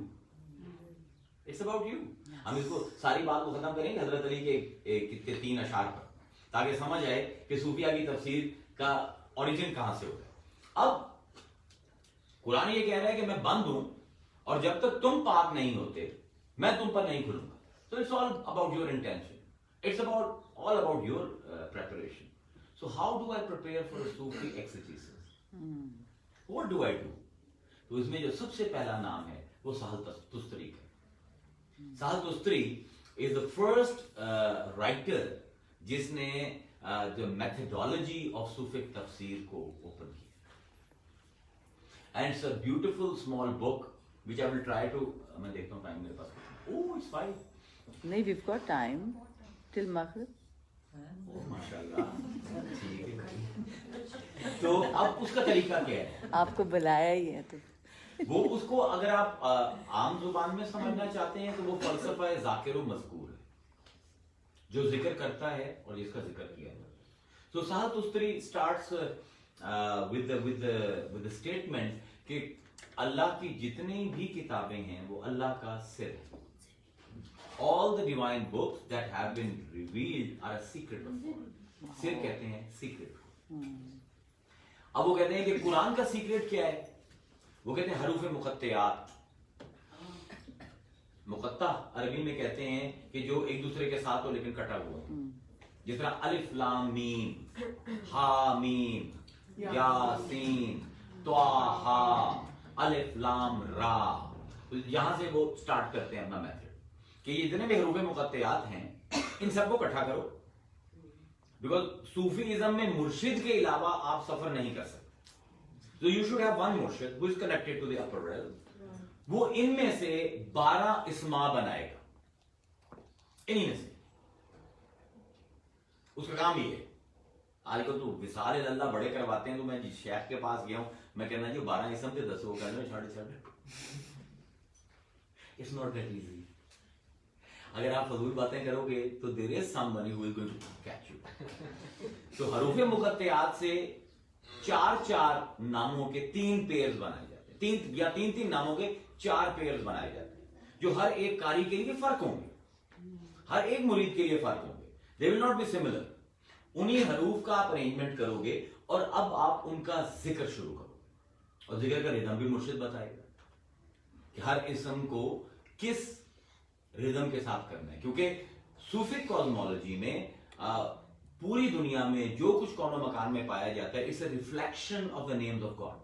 A: It's about you. ہم اس کو ساری بات کو ختم کریں گے حضرت علی کے 3 اشعار پر, تاکہ سمجھ آئے کہ صوفیہ کی تفسیر کا اوریجن کہاں سے ہوتا ہے. اب قرآن یہ کہہ رہا ہے کہ میں بند ہوں, اور جب تک تم پاک نہیں ہوتے میں تم پر نہیں کھلوں گا. So it's all about your intention. It's all about your preparation. So how do I prepare for a Sufi exegesis? What do I do? تو اس میں جو سب سے پہلا نام ہے وہ سہل تستری کا. سہل تستری is the first writer جس نے the methodology of Sufi تفسیر کو open کیا. And it's a beautiful small book which I will try to, میں دیکھتا ہوں ٹائم میرے پاس. Oh, it's fine.
B: نہیں, we've got time till Maghrib.
A: تو اب اس کا طریقہ کیا ہے؟
B: آپ کو بلایا ہی ہے تو
A: وہ اس کو اگر آپ عام زبان میں سمجھنا چاہتے ہیں تو وہ فلسفہ ذاکر و مذکور ہے, جو ذکر کرتا ہے اور جس کا ذکر کیا جاتا ہے. So سہل تستری starts with the statement کہ اللہ کی جتنی بھی کتابیں ہیں وہ اللہ کا سر ہے. All the divine books that have been revealed are a secret of God. سر کہتے ہیں secret. اب وہ کہتے ہیں کہ قرآن کا سیکریٹ کیا ہے؟ وہ کہتے ہیں حروف مقطعات. مقطع عربی میں کہتے ہیں کہ جو ایک دوسرے کے ساتھ ہو لیکن کٹا ہوا ہو. جس طرح الف لام میم، ہا میم، یاسین، طٰہٰ، الف لام را. یہاں سے وہ سٹارٹ کرتے ہیں اپنا میتھڈ کہ یہ جتنے بھی حروف مقطعات ہیں ان سب کو اکٹھا کرو، بیکاز صوفی ازم میں مرشد کے علاوہ آپ سفر نہیں کر سکتے. So you should have one murshid who is connected to the upper realm. وہ ان میں سے 12 اسماء بنائے گا، انہی میں سے. اس کا کام یہ ہے. آج کل تو وصال اللہ بڑے کرواتے ہیں، تو میں شیخ کے پاس گیا ہوں، میں کہنا جی 12 اسم کے 10 وہ کہنا 7.5. It's not that easy. اگر آپ فضول باتیں کرو گے تو there is somebody who is going to catch you. تو حروف مقطعات سے 4 ناموں کے 3 پیئرز بنائے جاتے ہیں، 3 ناموں کے 4 پیئرز بنائے جاتے ہیں، جو ہر ایک قاری کے لیے فرق ہوں گے، ہر ایک مرید کے لیے فرق ہوں گے. They will not be similar. انہی حروف کا آپ ارینجمنٹ کرو گے اور اب آپ ان کا ذکر شروع کرو گے، اور ذکر کا ردم بھی مرشد بتائے گا کہ ہر اسم کو کس ردم کے ساتھ کرنا ہے. کیونکہ صوفی کازمولوجی میں پوری دنیا میں جو کچھ کون و مکان میں پایا جاتا ہے، it's a reflection of the names of God.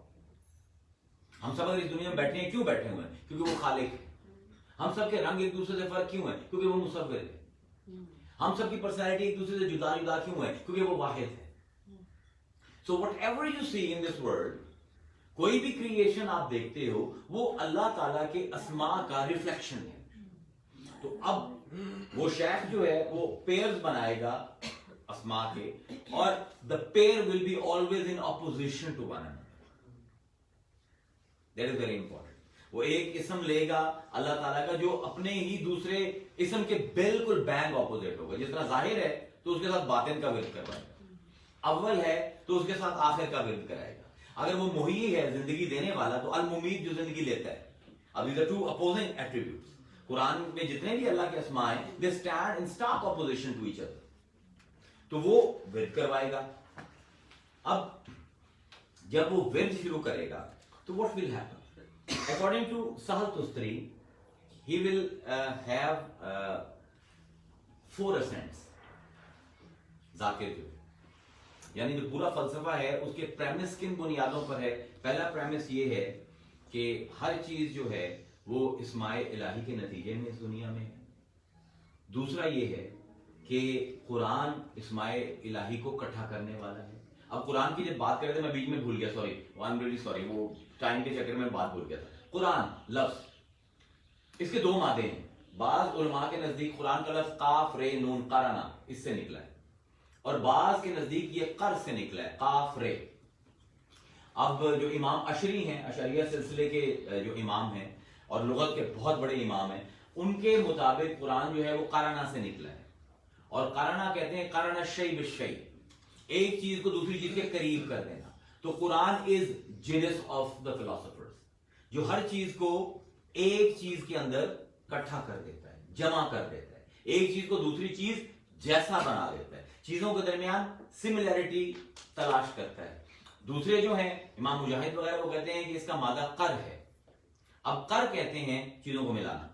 A: ہم سب اگر اس دنیا میں بیٹھے ہیں کیوں بیٹھے ہوئے ہیں؟ کیونکہ وہ خالق ہے. ہم سب کے رنگ ایک دوسرے سے فرق کیوں ہیں؟ کیونکہ وہ مصور ہے. ہم سب کی پرسنالٹی ایک دوسرے سے جدا جدا کیوں ہے؟ کیونکہ وہ واحد ہے. So whatever you see in this world, کوئی بھی کریشن آپ دیکھتے ہو وہ اللہ تعالیٰ کے اسماء کا ریفلیکشن ہے. تو اب وہ شیخ جو ہے وہ پیئرز بنائے گا اسماء کے، اور the pair will be always in opposition to one another. That is very important. وہ ایک اسم لے گا اللہ تعالیٰ کا جو اپنے ہی دوسرے اسم کے بالکل بینگ اپوزٹ ہوگا. جس طرح ظاہر ہے تو اس کے ساتھ باطن کا ورد کروائے گا، اول ہے تو اس کے ساتھ آخر کا ورد کرائے گا. اگر وہ محیی ہے زندگی دینے والا تو الممید جو زندگی لیتا ہے. اب these are two opposing attributes. قرآن میں جتنے بھی اللہ کے اسماء ہیں they stand in stark opposition to each other. تو وہ ورد کروائے گا. اب جب وہ ورد شروع کرے گا تو what will happen? According to Sahal Tustari, he will have 4 ascents. ذاکر جو یعنی جو پورا فلسفہ ہے اس کے پریمس کن بنیادوں پر ہے؟ پہلا پریمس یہ ہے کہ ہر چیز جو ہے وہ اسماء الہی کے نتیجے میں اس دنیا میں ہے. دوسرا یہ ہے کہ قرآن اسماء الہی کو اکٹھا کرنے والا ہے. اب قرآن کی جب بات کرتے ہیں میں بیچ میں بھول گیا، sorry I am really sorry, وہ ٹائم کے چکر میں بات بھول گیا تھا. قرآن لفظ اس کے 2 مادے ہیں. بعض علماء کے نزدیک قرآن کا لفظ قاف رے نون قرنا اس سے نکلا ہے، اور بعض کے نزدیک یہ قر سے نکلا ہے قاف رے. اب جو امام اشری ہیں، اشریہ سلسلے کے جو امام ہیں اور لغت کے بہت بڑے امام ہیں، ان کے مطابق قرآن جو ہے وہ قرنا سے نکلا ہے. اور قرنا کہتے ہیں قرن الشیء بالشیء، ایک چیز کو دوسری چیز کے قریب کر دینا. تو قرآن از جینس آف دا فلاسفرز، جو ہر چیز کو ایک چیز کے اندر اکٹھا کر دیتا ہے، جمع کر دیتا ہے، ایک چیز کو دوسری چیز جیسا بنا دیتا ہے، چیزوں کے درمیان سملیرٹی تلاش کرتا ہے. دوسرے جو ہیں امام مجاہد وغیرہ وہ کہتے ہیں کہ اس کا مادہ قر ہے. اب قر کہتے ہیں چیزوں کو ملانا.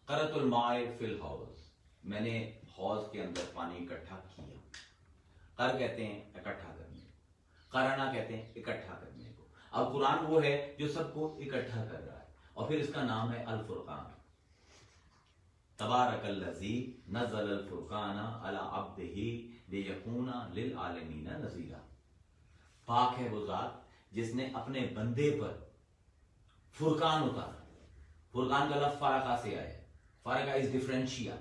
A: قرۃ الماء فی الحوض، میں نے حوض کے اندر پانی اکٹھا کیا. قر کہتے ہیں اکٹھا کرنے کو، قرنا کہتے ہیں اکٹھا کرنے کو. اب قرآن وہ ہے جو سب کو اکٹھا کر رہا ہے، اور پھر اس کا نام ہے الفرقان. تبارک الذی نزل الفرقان علی عبدہ لیکون للعالمین نذیرا. پاک ہے وہ ذات جس نے اپنے بندے پر فرقان اتارا. فرقان کا لفظ فارقہ سے آیا ہے. فارقہ از ڈفرینشیا.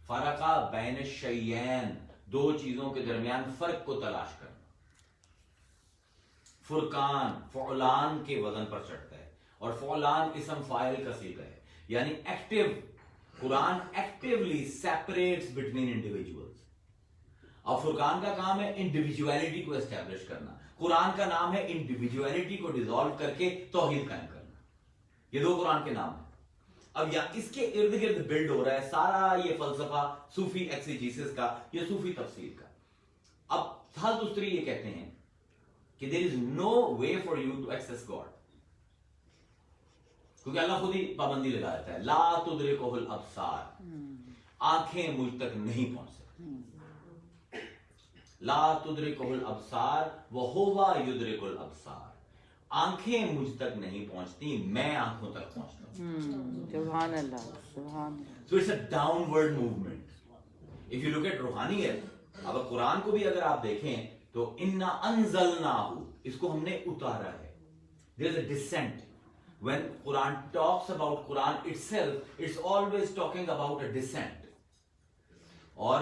A: فارقہ بین الشیئین، 2 چیزوں کے درمیان فرق کو تلاش کرنا. فرقان فعلان کے وزن پر چڑھتا ہے، اور فعلان اسم فاعل کا صیغہ ہے، یعنی ایکٹیو. قرآن ایکٹیولی سیپریٹس بٹوین انڈیویجولز. اور فرقان کا کام ہے انڈیویجویلٹی کو اسٹیبلش کرنا. قرآن کا نام ہے انڈیویجویلٹی کو ڈیزالو کر کے توحید قائم کرنا. یہ 2 قرآن کے نام ہیں. اب یا اس کے ارد گرد بلڈ ہو رہا ہے سارا یہ فلسفہ صوفی ایکسیجیسس کا یا صوفی تفسیر کا. اب سہل تستری یہ کہتے ہیں کہ there is no way for you to access God. کیونکہ اللہ خود ہی پابندی لگا دیتا ہے لا تدرکہ الابصار, آنکھیں مجھ تک نہیں پہنچ سکتی. لا تدرکہ الابصار وہو یدرک الابصار, آنکھیں مجھ تک نہیں پہنچتی, میں آنکھوں تک پہنچتا ہوں.
B: سبحان اللہ, سبحان اللہ.
A: So it's a downward movement. If you look at روحانیت, اب قرآن کو بھی اگر آپ دیکھیں تو اِنَّا أَنزَلْنَاهُ, اس کو ہم نے اتارا ہے. There is a descent. When Quran talks about Quran itself, it's always talking about a descent. اور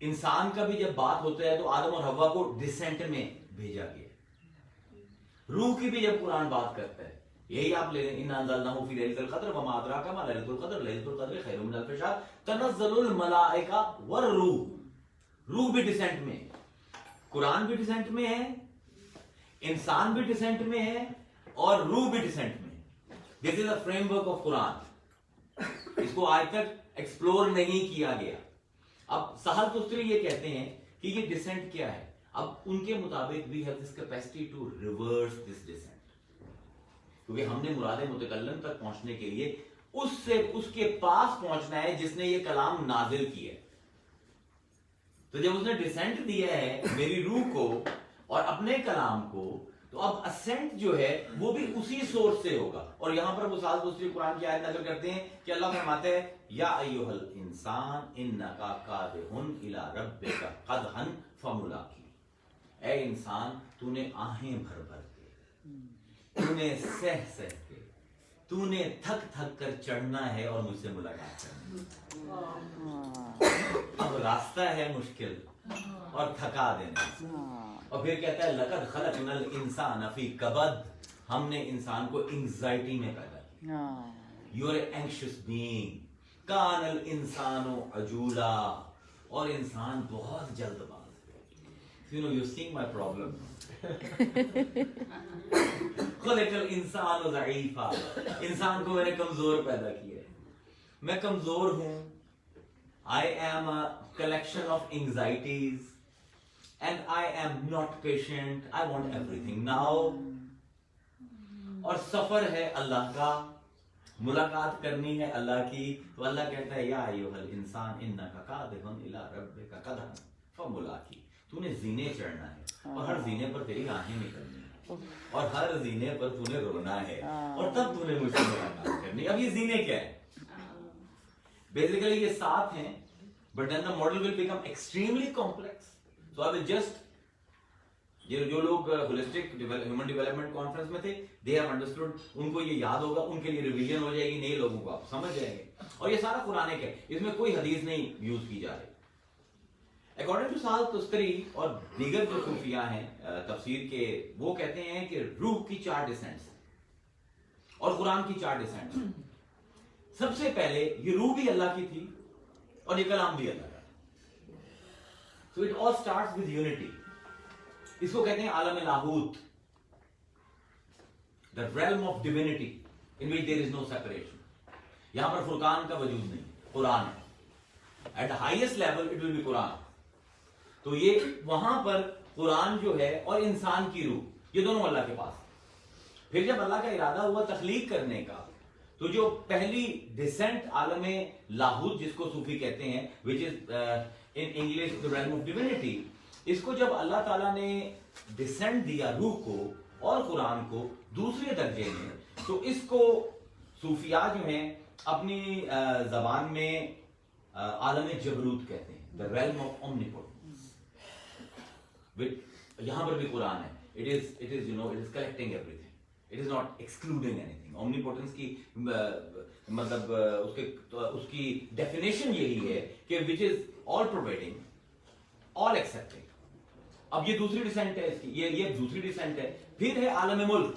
A: انسان کا بھی جب بات ہوتا ہے تو آدم اور حوا کو ڈسینٹ میں بھیجا گیا. روح کی بھی جب قرآن بات کرتا ہے, یہی آپ لے لیں اِنَّا أَنزَلْنَاهُ فِي لَيْلَةِ الْقَدْرِ وَمَا أَدْرَاكَ مَا لَيْلَةُ الْقَدْرِ لَيْلَةُ الْقَدْرِ خَيْرٌ مِنَ أَلْفِ شَهْرٍ تَنَزَّلُ الْمَلَائِكَةُ وَالرُّوحُ. روح بھی ڈسینٹ میں ہے, قرآن بھی ڈسینٹ میں ہے, انسان بھی ڈسینٹ میں ہے, اور روح بھی ڈسینٹ میں ہے. دس از اے فریم ورک آف قرآن. اس کو آج تک ایکسپلور نہیں کیا گیا. اب سہل تستری یہ کہتے ہیں کہ یہ ڈسینٹ کیا ہے. اب ان کے مطابق we have this capacity to reverse this descent. کیونکہ ہم نے مراد متکلم تک پہنچنے کے لیے اس کے پاس پہنچنا ہے جس نے یہ کلام نازل کیا ہے. تو جب اس نے ڈسینٹ دیا ہے میری روح کو اور اپنے کلام کو, تو اب اسینٹ جو ہے وہ بھی اسی سورس سے ہوگا. اور یہاں پر وہ سال دوسری قرآن کی آیت نقل کرتے ہیں کہ اللہ فرماتے ہیں یا ایھا الانسان انکا کادح الی ربک قدحا فملاقی. اے انسان, تو نے آہیں بھر بھر کے, تو نے سہ سہ کے, تو نے تھک تھک کر چڑھنا ہے اور مجھ سے ملاقات کرنا ہے. اب راستہ ہے مشکل اور تھکا دینا. اور پھر کہتا ہے لقد خلقنا الانسان فی کبد, ہم نے انسان کو انگزائٹی میں پیدا کیا. You are a anxious being. کان الانسان عجولا, اور انسان بہت جلد باز. You know, you're seeing my problem. خلق الانسان ضعیفا, انسان کو میں نے کمزور پیدا کیا ہے. میں کمزور ہوں. I am a collection of anxieties and I am not patient. I want everything now. اور سفر ہے اللہ کا, ملاقات کرنی ہے اللہ کی. تو اللہ کہتا ہے یا ایھا الانسان انک کادح الی ربک قدحا فملاقی. تو نے زینے چڑھنا ہے اور ہر زینے پر تیری آنکھیں نکلنی ہے اور ہر زینے پر تو نے رونا ہے اور تب تو نے مجھ سے ملاقات کرنی. اب یہ زینے کیا ہے؟ بیسیکلی یہ 7 ہیں, but then the model will become extremely complex. So I will just, جو لوگ ہولسٹک ہیومن ڈیولپمنٹ کانفرنس میں تھے, دے ہیو انڈرسٹوڈ, ان کو یہ یاد ہوگا, ان کے لیے ریویژن ہو جائے گی, نئے لوگوں کو آپ سمجھ جائیں گے. اور یہ سارا قرآن ہے, اس میں کوئی حدیث نہیں یوز کی جا رہی. اکارڈنگ ٹو سہل تستری اور دیگر جو صوفیاء ہیں تفسیر کے, وہ کہتے ہیں کہ روح کی 4 ڈسینٹس اور قرآن کی 4 ڈسینٹس. سب سے پہلے یہ روح بھی اللہ کی تھی اور یہ کلام بھی اللہ کا. So it all starts with unity. اس کو کہتے ہیں عالم لاہوت, the realm of divinity in which there is no separation. یہاں پر فرقان کا وجود نہیں, قرآن ہے. At the highest level it will be قرآن. تو یہ وہاں پر قرآن جو ہے اور انسان کی روح, یہ دونوں اللہ کے پاس. پھر جب اللہ کا ارادہ ہوا تخلیق کرنے کا, تو جو پہلی ڈسینٹ عالم لاہوت جس کو صوفی کہتے ہیں, which is in English the realm of divinity, اس کو جب اللہ تعالیٰ نے ڈسینٹ دیا روح کو اور قرآن کو دوسرے درجے میں, تو اس کو صوفیاء جو ہیں اپنی زبان میں عالم جبروت کہتے ہیں, the realm of omnipotence. یہاں پر بھی قرآن ہے. It is collecting everything. It is not excluding anything. Omnipotence کی مطلب اس کی ڈیفینیشن یہی ہے کہ which is all pervading, all accepting. اب یہ دوسری ڈسینٹ ہے اس کی, یہ دوسری ڈسینٹ ہے. پھر ہے عالم ملک,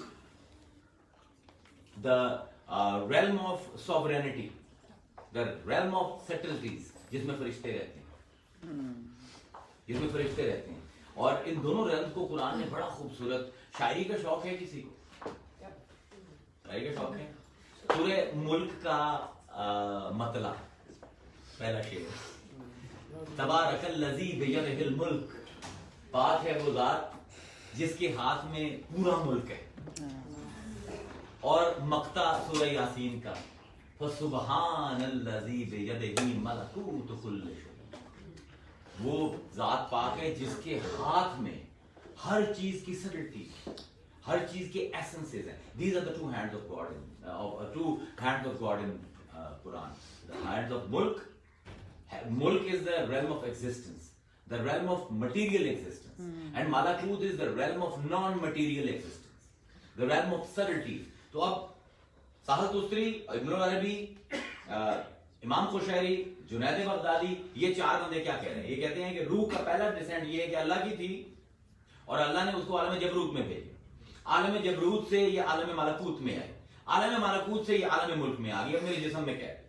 A: the realm of sovereignty, the realm of subtleties, جس میں فرشتے رہتے ہیں. اور ان دونوں ریلمز کو قرآن نے بڑا خوبصورت, شاعری کا شوق ہے کسی کو؟ شاعری کا شوق ہے. سورہ ملک کا مطلع پہلا شعر, تبارک الذی بیدہ الملک, پاک ہے وہ ذات جس کے ہاتھ میں پورا ملک ہے. اور مقطع سورہ یاسین کا فسبحان الذی بیدہ ملکوت کل شیء، وہ ذات پاک ہے جس کے ہاتھ میں ہر چیز کی سٹلٹی، ہر چیز کے ایسنسز ہیں. These are the two hands of God in Quran. The hands of mulk. Mulk is the realm of existence, the realm of material existence, and malakut is the realm of non-material existence, the realm of subtlety. تو اب ساحل تستری، ابن العربی، امام قشیری، جنید بغدادی، یہ چار بندے کیا کہہ رہے ہیں؟ یہ کہتے ہیں کہ روح کا پہلا ڈسینٹ یہ ہے کہ اللہ کی تھی اور اللہ نے اس کو عالم جبروت میں بھیجا. عالم جبروت سے یہ عالم ملکوت میں آئی، عالم ملکوت سے یہ عالم ملک میں آ گئی. اب میرے جسم میں کیا ہے؟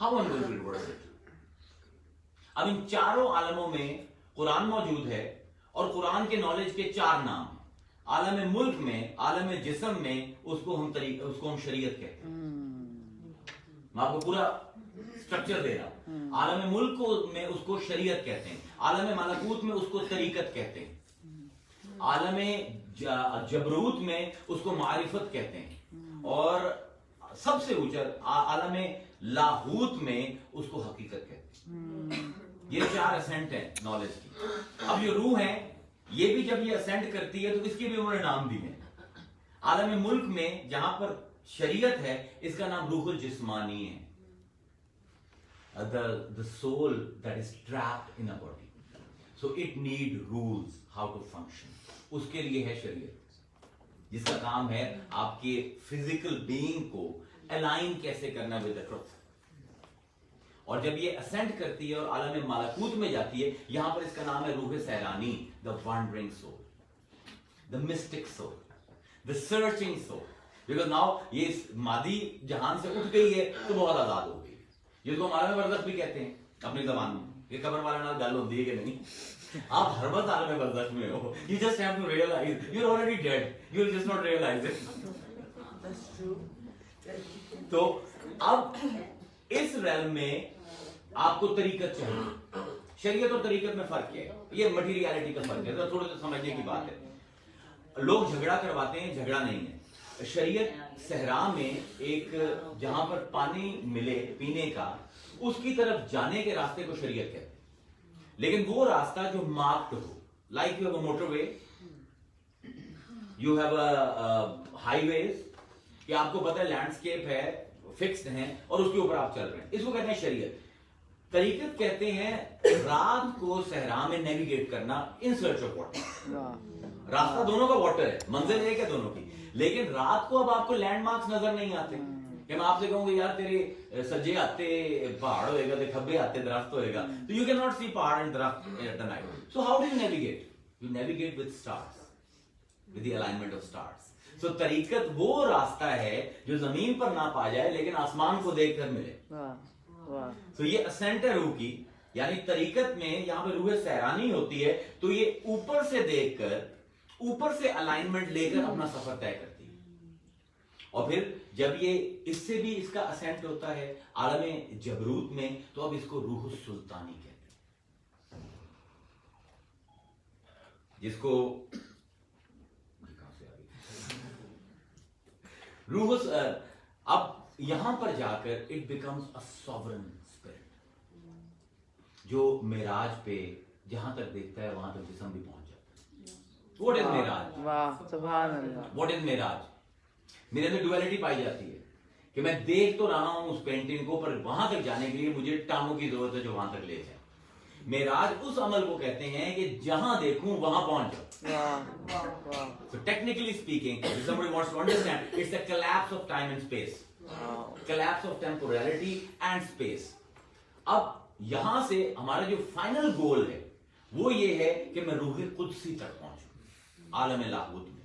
A: How am I going to reverse it? اب ان چاروں عالموں میں قرآن موجود ہے اور قرآن کے نالج کے چار نام ہیں. عالم ملک میں، عالم جسم میں اس کو ہم شریعت کہتے ہیں. میں آپ کو پورا اسٹرکچر دے رہا ہوں. عالم ملک میں اس کو شریعت کہتے ہیں، عالم ملکوت میں اس کو طریقت کہتے ہیں، عالم جبروت میں اس کو معرفت کہتے ہیں، اور سب سے اونچا عالم لاہوت میں اس کو حقیقت کہتے ہیں. یہ چار اسینٹ ہیں نالج کی. اب یہ روح ہے، یہ بھی جب یہ اسینٹ کرتی ہے تو اس کے بھی انہوں نے نام دیے ہیں. عالم ملک میں جہاں پر شریعت ہے اس کا نام روح الجسمانی ہے. The soul that is trapped in a body, so it need rules how to function. اس کے لیے ہے شریعت جس کا کام ہے آپ کے فزیکل بینگ کو الائن کیسے کرنا with the truth. اور جب یہ اسینڈ کرتی ہے اور عالم ملکوت میں جاتی ہے، یہاں پر اس کا نام ہے روح سیرانی، the wandering soul, the mystic soul, the searching soul. Because now یہ اس مادی جہان سے اٹھ گئی ہے تو بہت آزاد ہو گئی، جس کو عالم برزخ بھی کہتے ہیں اپنی زبان میں. یہ قبر والے نال گل ہوتی ہے کہ نہیں؟ آپ ہر وقت عالم برزخ میں ہو. You just have to realize you're already dead. You'll just not realize it.
C: That's true.
A: تو اب اس ریلم میں آپ کو طریقت چاہیے. شریعت اور طریقت میں فرق ہے، یہ مٹیریالٹی کا فرق ہے، تھوڑا سا سمجھنے کی بات ہے. لوگ جھگڑا کرواتے ہیں، جھگڑا نہیں ہے. شریعت صحرا میں ایک جہاں پر پانی ملے پینے کا، اس کی طرف جانے کے راستے کو شریعت کہتے ہیں. لیکن وہ راستہ جو مارکڈ ہو، like you have a motorway, you have a highways, کہ آپ کو پتہ ہے لینڈسکیپ ہے، فکسڈ ہیں اور اس کے اوپر آپ چل رہے ہیں، اس کو کہتے ہیں شریعت. طریقت کہتے ہیں رات کو صحرا میں نیویگیٹ کرنا ان سرچ آف واٹر. راستہ دونوں کا واٹر ہے، منزل ایک ہے دونوں کی، لیکن رات کو اب آپ کو لینڈ مارکس نظر نہیں آتے کہ میں آپ سے کہوں گا یار تیرے سجے آتے پہاڑ ہوئے گا، کھبے آتے درخت ہوئے گا، تو یو کین ناٹ سی پہاڑ اینڈ درخت at the night. So how do you navigate? You navigate with stars, with the alignment of stars. So طریقت وہ راستہ ہے جو زمین پر نہ پا جائے لیکن آسمان کو دیکھ کر ملے. سو یہ اسینٹ ہے روح کی، یعنی طریقت میں یہاں پہ روح سیرانی ہوتی ہے تو یہ اوپر سے دیکھ کر، اوپر سے الائنمنٹ لے کر اپنا سفر طے کرتی ہے. اور پھر جب یہ اس سے بھی اس کا اسینٹ ہوتا ہے عالم جبروت میں، تو اب اس کو روح السلطانی کہتے ہیں، جس کو روح اب یہاں پر جا کر it becomes a sovereign spirit, جو معراج پہ جہاں تک دیکھتا ہے وہاں تک جسم بھی پہنچ جاتا ہے. واٹ از معراج؟
B: واہ سبحان اللہ.
A: واٹ از معراج؟ میرے اندر ڈویلٹی پائی جاتی ہے کہ میں دیکھ تو رہا ہوں اس پینٹنگ کو، پر وہاں تک جانے کے لیے مجھے ٹانگوں کی ضرورت ہے جو وہاں تک لے جائے. معراج اس عمل کو کہتے ہیں کہ جہاں دیکھوں وہاں پہنچ جاؤں. So technically speaking, if somebody wants to understand, it's the collapse of time and space. Collapse of temporality and space. اب یہاں سے ہمارا جو فائنل گول ہے وہ یہ ہے کہ میں روح قدسی تک پہنچوں عالم لاہوت میں.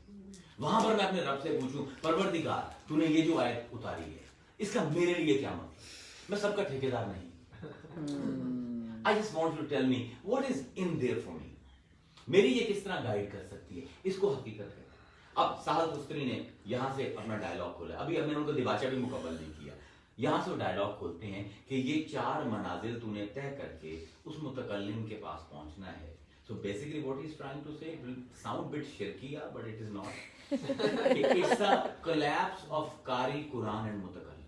A: وہاں پر میں اپنے رب سے پوچھوں پروردگار تو نے یہ جو آیت اتاری ہے اس کا میرے لیے کیا مطلب؟ میں سب کا ٹھیکیدار نہیں. I just want you to tell me what is in there for me. میری یہ کس طرح گائیڈ کر سکتی ہے، اس کو حقیقت ہے. اب ساحل تستری نے یہاں سے اپنا ڈائلاگ کھولا. ابھی ہم نے ان کو دیباچہ بھی مکمل نہیں کیا. یہاں سے وہ ڈائلاگ کھولتے ہیں کہ یہ چار منازل تو نے طے کر کے اس متکلم کے پاس پہنچنا ہے. So basically what he's trying to say, it will sound a bit shirkiya, but it is not. It's a collapse of Qari, Quran and Mutakallim.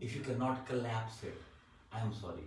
A: If you cannot collapse it, I am sorry,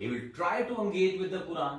A: he will try to engage with the Quran,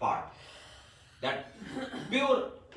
A: part, that pure,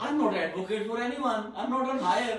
A: I'm not advocate for anyone, I'm not on hire.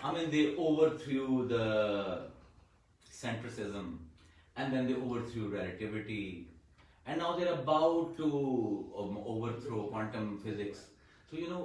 A: I mean, they overthrew the centricism, and then they overthrew relativity, and now they're about to overthrow quantum physics. So you know,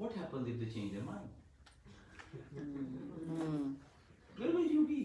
A: What happens if they change their mind? Where will you be?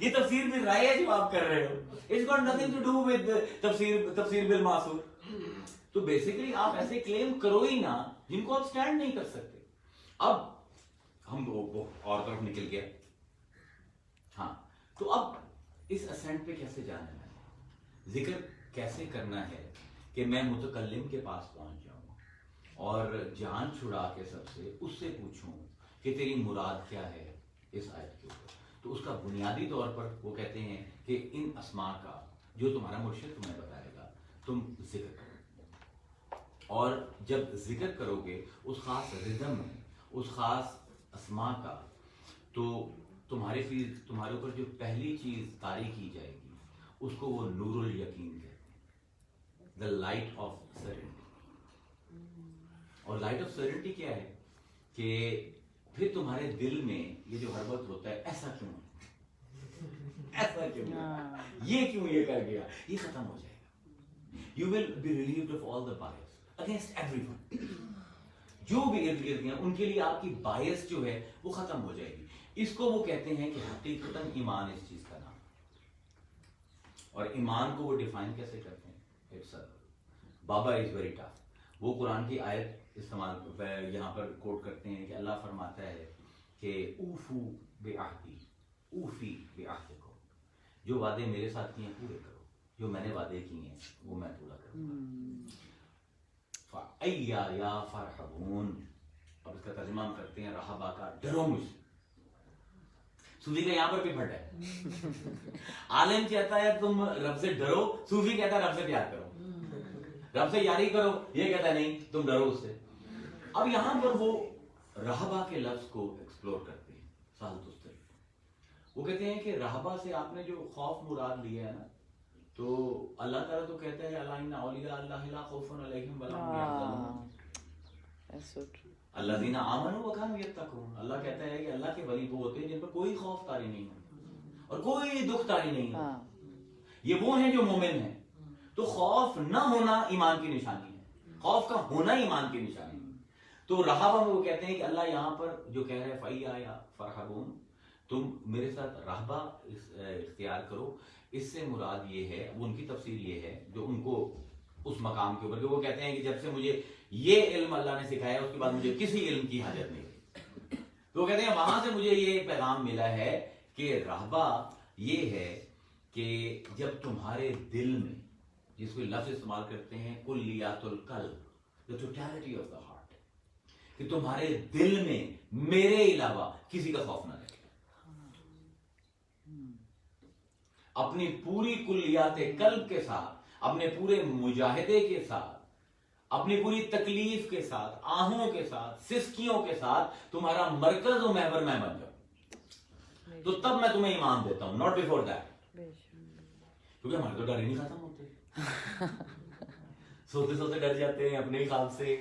A: یہ تفسیر بل رائے ہے جو آپ کر رہے ہو. It's got nothing to do with تفسیر بل معصور. تو basically آپ ایسے کلیم کرو ہی نا جن کو آپ سٹینڈ نہیں کر سکتے. اب ہم وہ اور طرف نکل گیا. ہاں تو اب اس اسینٹ پہ کیسے جانا ہے, ذکر کیسے کرنا ہے کہ میں متکلم کے پاس پہنچ جاؤں اور جان چھڑا کے سب سے اس سے پوچھوں کہ تیری مراد کیا ہے اس آیت کے اوپر. تو اس کا بنیادی طور پر وہ کہتے ہیں کہ ان اسماء کا جو تمہارا مرشد تمہیں بتائے گا تم ذکر کرو, اور جب ذکر کرو گے اس خاص ردم میں اس خاص اسماء کا, تو تمہارے اوپر جو پہلی چیز طاری کی جائے گی اس کو وہ نور الیقین کہتے ہیں, دا لائٹ آف سرنٹی. اور لائٹ آف سرنٹی کیا ہے کہ پھر تمہارے دل میں یہ جو ہر وقت ہوتا ہے ایسا کیوں ایسا کیوں یہ کیوں یہ کر گیا, یہ ختم ہو جائے گا. You will be relieved of all the bias against everyone. جو بھی ارد گرد ہیں ان کے لیے آپ کی بائس جو ہے وہ ختم ہو جائے گی. اس کو وہ کہتے ہیں کہ حقیقتاً ایمان اس چیز کا نام. اور ایمان کو وہ ڈیفائن کیسے کرتے ہیں, بابا از ویری ٹف. وہ قرآن کی آیت استعمال یہاں پر کوٹ کرتے ہیں کہ اللہ فرماتا ہے کہ اوفو بعہدی اوفی بعہدکم, جو وعدے میرے ساتھ کیے ہیں پورے کرو, جو میں نے وعدے کیے ہیں وہ میں پورا کروں گا. فَأَيَّا فَارْحَبُونَ, اب اس کا ترجمہ ہم کرتے ہیں رہبا کا ڈرو مجھ سے. صوفی کا یہاں پر بھی پھٹ ہے. عالم چاہتا ہے تم رب سے ڈرو, صوفی کہتا ہے رب سے پیار کرو, رب سے یاری کرو, یہ کہتا ہے نہیں تم ڈرو اس سے. اب یہاں پر وہ رہبا کے لفظ کو ایکسپلور کرتے ہیں سہل تستری. وہ کہتے ہیں کہ رہبا سے آپ نے جو خوف مراد لیا ہے نا, تو اللہ تعالیٰ تو کہتا ہے اللہ ان اولیاء اللہ لا خوف علیہم ولا هم يحزنون. الذین آمنوا وکانوا یتقون. اللہ کہتا ہے کہ اللہ کے ولی وہ ہوتے ہیں جن پر کوئی خوف طاری نہیں ہے اور کوئی دکھ طاری نہیں ہے. یہ وہ ہیں جو مومن ہیں. تو خوف نہ ہونا ایمان کی نشانی ہے, خوف کا ہونا ایمان کی نشانی ہے. تو رہبہ میں وہ کہتے ہیں کہ اللہ یہاں پر جو کہہ رہے ہیں فَأَيَّا فَارْحَبُونَ, تم میرے ساتھ رہبہ اختیار کرو. اس سے مراد یہ ہے, وہ ان کی تفسیر یہ ہے جو ان کو اس مقام کے اوپر, کہ وہ کہتے ہیں کہ جب سے مجھے یہ علم اللہ نے سکھایا اس کے بعد مجھے کسی علم کی حاجت نہیں تھی. تو وہ کہتے ہیں وہاں سے مجھے یہ پیغام ملا ہے کہ رہبہ یہ ہے کہ جب تمہارے دل میں, جس کو لفظ استعمال کرتے ہیں کلیات القلب, the totality of the heart, کہ تمہارے دل میں میرے علاوہ کسی کا خوف نہ رہے. اپنی پوری کلیات قلب کے ساتھ, اپنے پورے مجاہدے کے ساتھ, اپنی پوری تکلیف کے ساتھ, آہوں کے ساتھ, سسکیوں کے ساتھ تمہارا مرکز و محور میں بن جاؤں, تو تب میں تمہیں ایمان دیتا ہوں, not before that. کیونکہ ہمارے تو ڈر ہی نہیں ختم ہوتے. سوتے سوتے ڈر جاتے ہیں اپنے ہی خواب سے.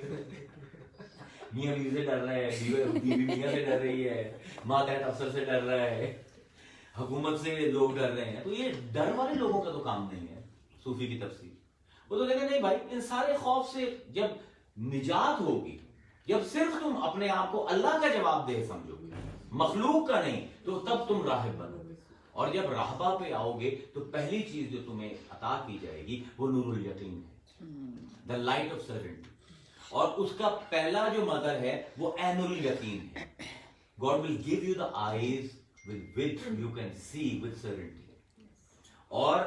A: میاں بیوی سے ڈر رہا ہے, بیوی میاں سے ڈر رہی ہے, ماتحت افسر سے ڈر رہا ہے, حکومت سے لوگ ڈر رہے ہیں. تو یہ ڈر والے لوگوں کا تو کام نہیں ہے صوفی کی تفسیر. وہ تو کہتے ہیں نہیں بھائی, ان سارے خوف سے جب نجات ہوگی, جب صرف تم اپنے آپ کو اللہ کا جواب دہ سمجھو گے, مخلوق کا نہیں, تو تب تم راہب بنو گے. اور جب راہبہ پہ آؤ گے تو پہلی چیز جو تمہیں عطا کی جائے گی وہ نور الیقین ہے, دا لائٹ آف سرنٹی. اور اس کا پہلا جو مظہر ہے وہ عین الیقین ہے. God will give you the eyes with which you can see with certainty. اور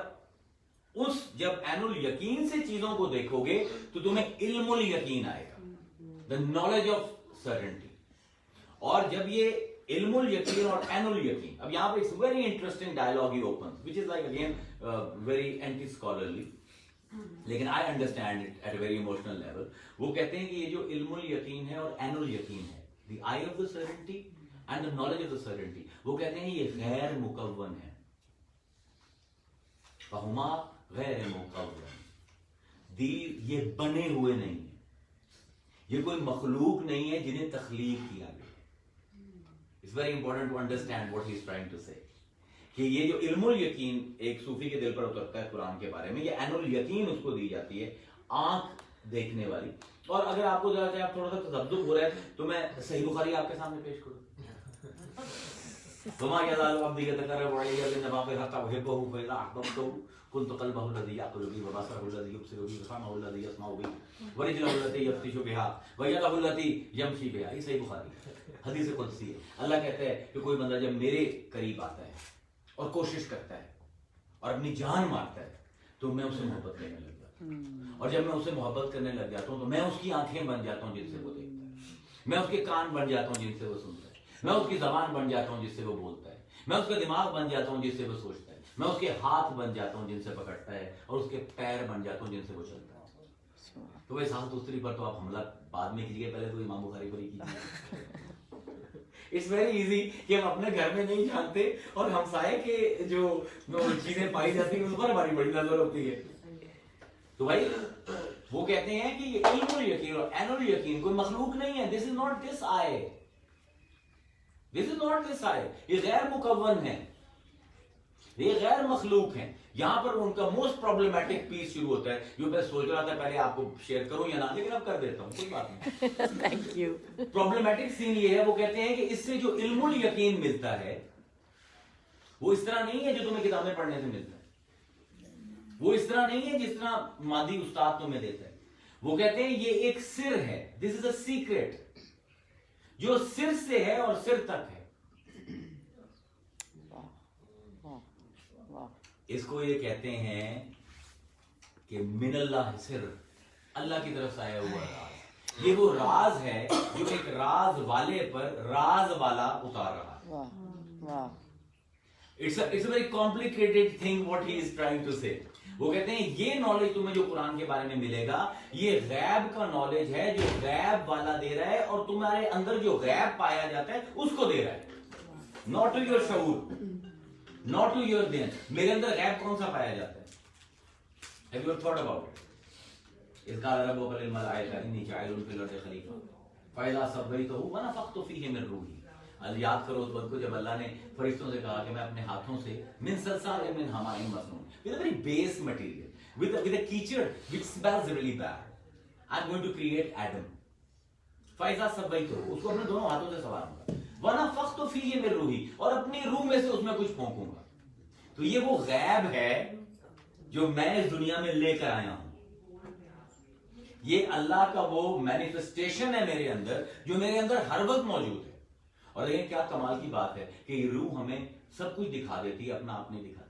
A: اس جب عین الیقین سے چیزوں کو دیکھو گے تو تمہیں علم الیقین آئے گا, the knowledge of certainty. اور جب یہ علم الیقین اور عین الیقین, اب یہاں پہ it's very interesting dialogue he opens, which is like again very anti-scholarly, لیکن I understand it at a very emotional level. وہ کہتے ہیں کہ یہ جو علم الیقین ہے اور عین الیقین ہے, the eye of the certainty and the knowledge of the certainty, وہ کہتے ہیں یہ غیر مکون ہے. فہما غیر مکون, یہ بنے ہوئے نہیں ہیں, یہ کوئی مخلوق نہیں ہے جنہیں تخلیق کیا گیا. It's very important to understand what he is trying to say. کہ یہ جو علم الیقین ایک صوفی کے دل پر اترتا ہے قرآن کے بارے میں, یہ عین الیقین اس کو دی جاتی ہے, آنکھ دیکھنے والی. اور اگر آپ کو ذرا چاہے آپ تھوڑا سا تذبذب ہو رہا ہے تو میں صحیح بخاری آپ کے سامنے پیش کروں. وما يزال عبدي يتقرب إلي بالنوافل حتى أحبه فإذا أحببته كنت قلبه الذي يعقل به وبصره الذي يبصر به وسمعه الذي يسمع به ورجله التي يبطش بها ويده التي يمشي بها. یہ صحیح بخاری حدیث قدسی ہے. اللہ کہتا ہے کہ کوئی بندہ جب میرے قریب آتا ہے اور کوشش کرتا ہے اور اپنی جان مارتا ہے تو میں اسے محبت کرنے لگ جاتا ہوں, اور جب میں اسے محبت کرنے لگ جاتا ہوں تو میں اس کی آنکھیں بن جاتا ہوں جن سے وہ دیکھتا ہے, میں اس کے کان بن جاتا ہوں جن سے وہ سنتا ہے, میں اس کی زبان بن جاتا ہوں جس سے وہ بولتا ہے, میں اس کا دماغ بن جاتا ہوں جس سے وہ سوچتا ہے, میں اس کے ہاتھ بن جاتا ہوں جن سے پکڑتا ہے, اور اس کے پیر بن جاتا ہوں جن سے وہ چلتا ہے. تو وہ احساس دوسری پر تو آپ حملہ بعد میں کیجیے, پہلے تو امام بخاری پر ہی کیجیے. اٹس ویری ایزی کہ ہم اپنے گھر میں نہیں جانتے اور ہمسائے کے جو چیزیں پائی جاتی ہیں اس پر ہماری بڑی نظر ہوتی ہے. تو بھائی وہ کہتے ہیں کہ یہ علم الیقین اور عین الیقین کوئی مخلوق نہیں ہے. دس از ناٹ دس آئے, دس از ناٹ دس آئے, یہ غیر مکون ہے, یہ غیر مخلوق ہیں. یہاں پر ان کا موسٹ پرابلمٹک پیس شروع ہوتا ہے جو میں سوچ رہا تھا پہلے آپ کو شیئر کروں یا نہ, لیکن اب کر دیتا ہوں, کوئی بات نہیں.
B: Thank you.
A: پرابلمٹک سین یہ ہے, وہ کہتے ہیں کہ اس سے جو علم الیقین ملتا ہے وہ اس طرح نہیں ہے جو تمہیں کتابیں پڑھنے سے ملتا ہے, وہ اس طرح نہیں ہے جس طرح مادی استاد تمہیں دیتا ہے. وہ کہتے ہیں یہ ایک سر ہے, دس از اے سیکرٹ جو سر سے ہے اور سر تک ہے. اس کو یہ کہتے ہیں کہ من اللہ سر, اللہ کی طرف سے آیا ہوا راز. یہ وہ راز ہے جو ایک راز والے پر راز والا اتار رہا ہے. It's a very complicated thing what he is trying to say. وہ کہتے ہیں یہ نالج تمہیں جو قرآن کے بارے میں ملے گا یہ غیب کا نالج ہے جو غیب والا دے رہا ہے, اور تمہارے اندر جو غیب پایا جاتا ہے اس کو دے رہا ہے, not to your شعور, not to your دین. میرے اندر غیب کون سا پایا جاتا ہے؟ Have you ever thought about it? اذ قال ربك للملائكة إني جاعل في الأرض خلیفہ فإذا سويته ونفخت فيه من روحي. یاد کرو اس وقت کو جب اللہ نے فرشتوں سے کہا کہ میں اپنے ہاتھوں سے من صلصال من حماء مسنون with a very base material with a creature which smells really bad, I'm going to create Adam. فإذا سويته, اس کو اپنے دونوں ہاتھوں سے سنواروں گا, ونفخت فيه من روحي, اور اپنی روح میں سے اس میں کچھ پھونکوں گا. تو یہ وہ غیب ہے جو میں اس دنیا میں لے کر آیا ہوں. یہ اللہ کا وہ مینیفیسٹیشن ہے میرے اندر جو میرے اندر ہر وقت موجود ہے. اور لیکن کیا کمال کی بات ہے کہ یہ روح ہمیں سب کچھ دکھا دیتی ہے, اپنا آپ نہیں دکھاتی.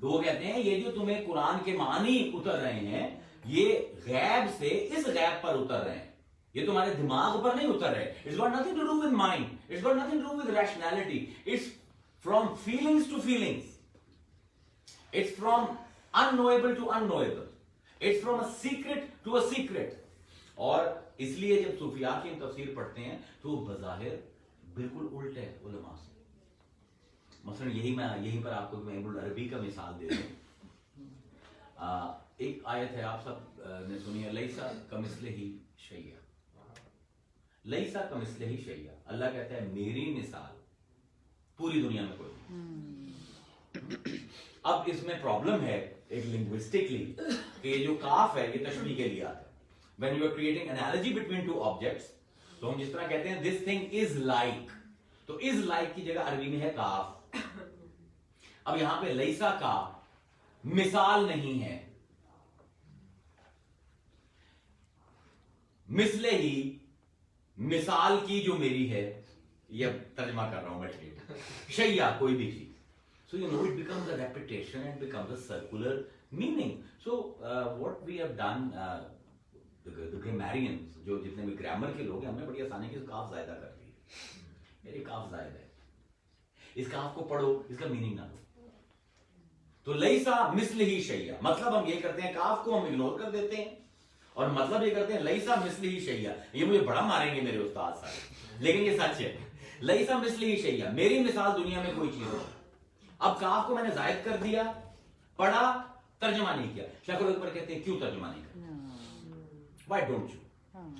A: تو وہ کہتے ہیں یہ جو تمہیں قرآن کے معنی اتر رہے ہیں یہ غیب سے اس غیب پر اتر رہے ہیں, یہ تمہارے دماغ پر نہیں اتر رہے. It's got nothing to do with mind, it's got nothing to do with rationality, it's from feelings to feelings, it's from unknowable to unknowable, it's from a secret to a secret. اور اس لیے جب صوفیاء کی ہم تفسیر پڑھتے ہیں تو بظاہر بالکل الٹ ہے علماء سے. مثلا یہیں پر آپ کو میں عربی کا مثال دے دوں. ایک آیت ہے آپ سب نے سنی ہے, لیسا کمثلہ شیء, لیسا کمثلہ شیء. اللہ کہتا ہے میری مثال پوری دنیا میں کوئی نہیں. اب اس میں پرابلم ہے ایک لنگوسٹکلی کہ یہ جو کاف ہے یہ تشبیہ کے لیے آتا ہے. When you are creating analogy between two objects, تو ہم جس طرح کہتے ہیں this thing is like, تو is like کی جگہ عربی میں ہے کاف. اب یہاں پہ لیسا کا مثال نہیں ہے, مثلے ہی مثال کی جو میری ہے, یہ ترجمہ کر رہا ہوں میں ٹھیک, شیء کوئی بھی چیز. So you know it becomes a repetition and becomes a circular meaning. So what we have done, the grammarians, جو جتنے بھی گرامر کے لوگ ہیں, ہم نے بڑی آسانی سے کاف زائدہ کر دی. میری کاف زائدہ ہے, اس کاف کو پڑھو, اس کا میننگ نہ دو. تو لیسا مثلہ شیء, مطلب ہم یہ کرتے ہیں کاف کو ہم اگنور کر دیتے ہیں اور مطلب یہ کرتے ہیں لیسا مثلہ شیء. یہ مجھے بڑا ماریں گے میرے استاد سارے, لیکن یہ سچ ہے. لیسا مثلہ شیء, میری مثال دنیا میں کوئی چیز ہو. اب کاف کو میں نے زائد کر دیا, پڑھا, ترجمہ نہیں کیا. شیخ الاکبر کہتے ہیں کیوں ترجمہ نہیں کرتے؟ Why don't you?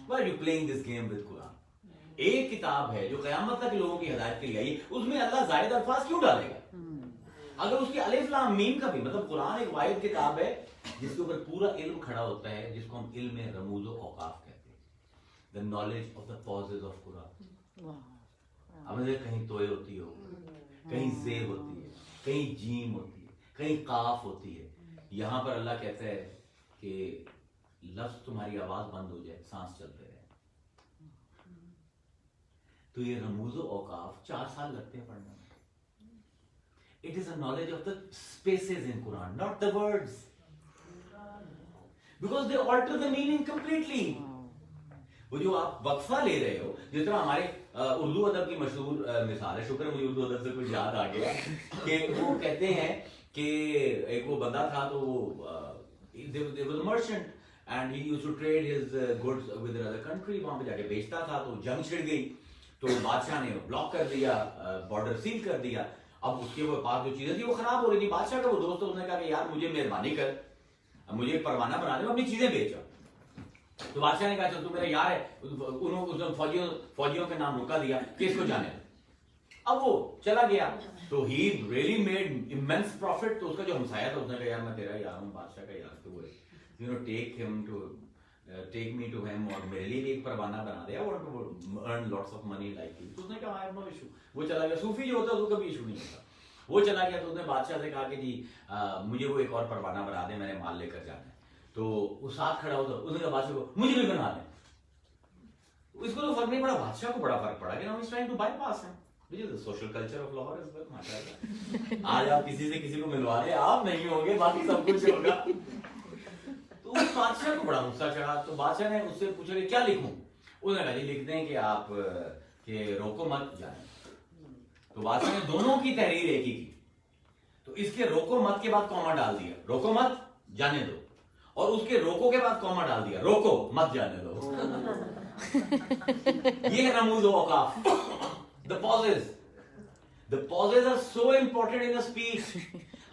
A: Why are you playing this game with Quran? ایک کتاب ہے جو قیامت تک لوگوں کی ہدایت کے لیے آئی, اس میں اللہ زائد الفاظ کیوں ڈالے گا؟ اگر اس کی الف لام میم کا بھی, مطلب قرآن ایک واحد کتاب ہے جس کے اوپر پورا علم کھڑا ہوتا ہے, جس کو ہم علم رموز و اوقاف کہتے ہیں, the knowledge of the pauses of Quran. اب کہیں توئے ہوتی ہو, کہیں زے ہوتی ہے, کہیں جیم ہوتی ہے, کہیں قاف ہوتی ہے. یہاں پر اللہ کہتا ہے کہ لفظ تمہاری آواز بند ہو جائے, سانس چلتے رہے. تو یہ رموز و اوقاف 4 سال لگتے ہیں پڑھنے میں. It is a knowledge of the spaces in Quran, not the words. Because they alter the meaning completely. وہ جو آپ وقفہ لے رہے ہو, جس طرح ہمارے اردو ادب کی مشہور مثال ہے, شکر مجھے اردو ادب سے کچھ یاد آ گیا, کہ وہ کہتے ہیں کہ ایک وہ بندہ تھا تو وہ there was a merchant and he used to trade his goods with another country. وہاں پہ جا کے بیچتا تھا, تو جنگ چھڑ گئی, تو بادشاہ نے بلاک کر دیا, بارڈر سیل کر دیا. اب اس کے وہ پاس جو چیزیں تھی وہ خراب ہو رہی تھی. بادشاہ کا وہ دوست, اس نے کہا کہ یار مجھے مہربانی کر, مجھے پروانہ بنا دے, میں اپنی چیزیں بیچا. تو بادشاہ نے کہا چل تو میرا یار ہے, انہوں فوجیوں کے نام رکا دیا کہ اس کو جانے. اب وہ چلا گیا, تو he really made immense profit. تو اس کا جو ہمسایا تھا اس نے کہا یار میں تیرا یار ہوں, بادشاہ کا یار, تو وہ ٹیک می ٹو ہیم, اور میرے لیے بھی ایک پروانہ بنا دے, اور earn lots of money like you. تو اس نے کہا آئی ہیو نو ایشو. وہ چلا گیا. صوفی جو ہوتا ہے اس کو کبھی ایشو نہیں ہوتا. وہ چلا گیا, تو اس نے بادشاہ سے کہا کہ جی مجھے وہ ایک اور پروانہ بنا دے, میں نے مال لے کر جانا ہے. تو وہ ساتھ کھڑا ہوتا, اس نے کہا بادشاہ کو مجھے بھی بنا دیں. اس کو تو فرق نہیں پڑا, بادشاہ کو بڑا فرق پڑا کہ now he is trying to bypass him. Social culture of Lahore is well, ماشاءاللہ. آج آپ کسی سے کسی کو ملوا دیں, آپ نہیں ہوں گے, باقی سب کچھ ہوگا. تو اس بادشاہ کو بڑا غصہ چڑھا. تو بادشاہ نے اس سے پوچھا کہ کیا لکھوں. اس نے کہا جی لکھ دیں کہ آپ کہ روکو مت جانے. تو بادشاہ نے دونوں کی تحریر ایک ہی کی. تو اس کے روکو مت کے بعد کوما ڈال دیا, روکو مت جانے دو, اور اس کے روکو کے بعد کوما ڈال دیا, روکو مت جانے دو. یہ ہے رموز و اوقاف. The pauses. The pauses are so important in a speech.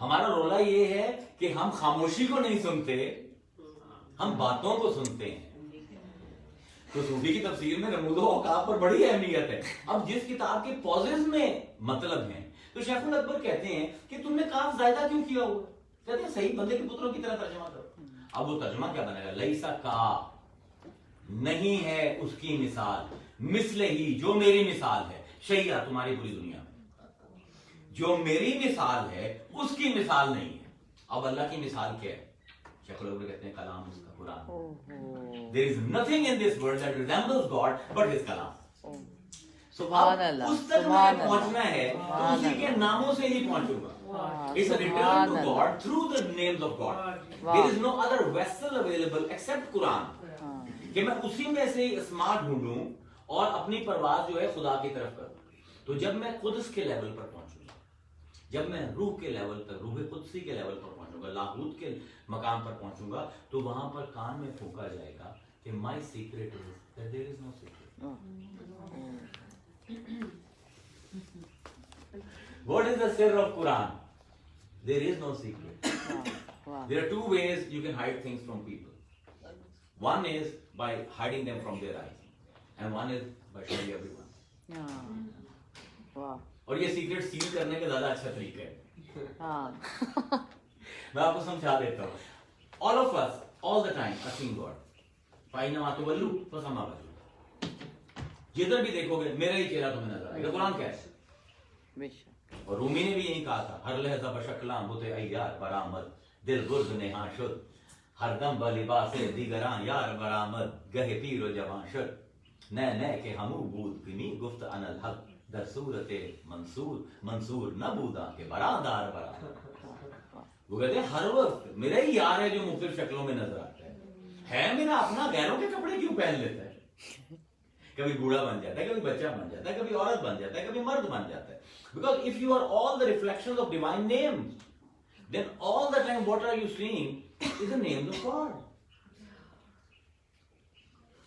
A: ہمارا رولا یہ ہے کہ ہم خاموشی کو نہیں سنتے, ہم باتوں کو سنتے ہیں. تو صوفی کی تفسیر میں رموز و اوقاف پر بڑی اہمیت ہے. اب جس کتاب کے pauses میں مطلب ہیں, تو شیخ الاکبر کہتے ہیں کہ تم نے کاف زائدہ کیوں کیا ہوا. کہتے ہیں صحیح بندے کے پتروں کی طرح ترجمہ کرو. اب وہ ترجمہ کیا بنے گا, لیسا کا, نہیں ہے اس کی مثال, مثل ہی جو میری مثال ہے, شیعہ تمہاری پوری دنیا میں, جو میری مثال ہے اس کی مثال نہیں ہے. اب اللہ کی مثال کیا ہے؟ شیخ الاکبر کہتے ہیں کلام اس کا قرآن. There is nothing in this world that resembles God but his کلام.
B: سبحان اللہ,
A: اس تک میں پہنچنا ہے تو اسی کے ناموں سے ہی پہنچوں گا. It's a return to God through the names of God. There is no other vessel available except Quran. کہ میں اسی میں سے اسما ڈھونڈوں اور اپنی پرواز جو ہے خدا کی طرف کروں. تو جب میں قدس کے لیول پر پہنچوں گا, جب میں روح کے لیول پر, روح قدسی کے لیول پر پہنچوں گا, لاہوت کے مقام پر پہنچوں گا, تو وہاں پر کان میں پھونکا جائے گا کہ my secret is that there is no secret. What is the sir of Quran? There is no secret. There are two ways you can hide things from people. One is by hiding them from their eyes, and one is by showing everyone. اور یہ secret cell کرنے کا زیادہ اچھا طریقہ ہے. میں آپ کو سمجھا دیتا ہوں. All of us, all the time, are seeing God. فَإِنَّمَا تُوَلُّوا فَثَمَّ وَجْهُ. جدھر بھی دیکھو گے میرا ہی چہرہ تمہیں نظر آئے گا. قرآن کیا ہے؟ اور رومی نے بھی یہی کہا تھا, ہر لحظہ بشکلاں بت عیار برآمد, دل گرد نہاں شد, ہر دم بلباس دیگراں یار برآمد, گہے پیر و جوان شد, نئے نئے کے ہمو بود کنی گفت ان الحق, در صورت منصور منصور نہ بودا کہ برادار برآمد. وہ کہتے ہیں ہر وقت میرا ہی یار ہے جو مختلف شکلوں میں نظر آتا ہے میرا اپنا, غیروں کے کپڑے کیوں پہن لیتا ہے؟ کبھی بوڑھا بن جاتا ہے, کبھی بچہ بن جاتا ہے, کبھی عورت بن جاتا ہے, کبھی مرد بن جاتا ہے. Because if you are all the reflections of divine names, then all the time what are you seeing is the names of God.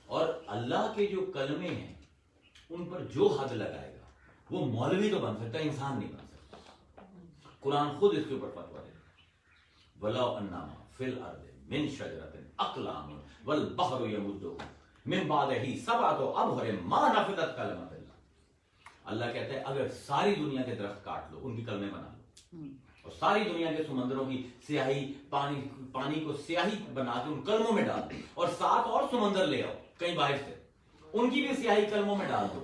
A: اور اللہ کے جو کلمے ہیں ان پر جو حد لگائے گا وہ مولوی تو بن سکتا ہے, انسان نہیں بن سکتا. قرآن خود اس کے اوپر فتویٰ دیتا ہے, وَلَوْ أَنَّمَا فِي الْأَرْضِ مِنْ شَجَرَةٍ أَقْلَامٌ وَالْبَحْرُ يَمُدُّهُ مِنْ بَعْدِهِ سَبْعَةُ أَبْحُرٍ مَا نَفِدَتْ كَلِمَةُ اللَّهِ. اللہ کہتا ہے اگر ساری دنیا کے درخت کاٹ لو, ان کی کلمے بنا لو, اور ساری دنیا کے سمندروں کی سیاہی, پانی کو سیاہی بنا کے ان کلموں میں ڈال دو, اور 7 اور سمندر لے آؤ کہیں باہر سے, ان کی بھی سیاہی کلموں میں ڈال دو,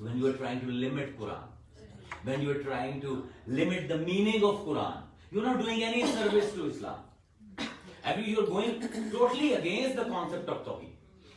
A: When you are trying to limit Quran, when you are trying to limit the meaning of Quran, you're not doing any service to Islam. Actually, you're going totally against the concept of Tawheed.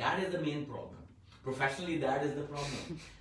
A: That is the main problem. Professionally, that is the problem.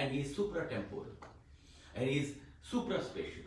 A: and he is supratemporal and he is supraspatial,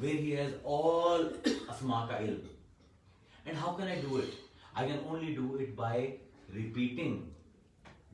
A: where he has all asma ka ilm. And how can I do it? I can only do it by repeating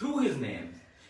A: through His name.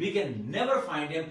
A: we can never find Him.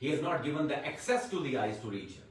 A: He has not given the access to the eyes to reach Him.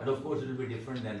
A: And of course it will be different than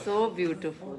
B: so beautiful,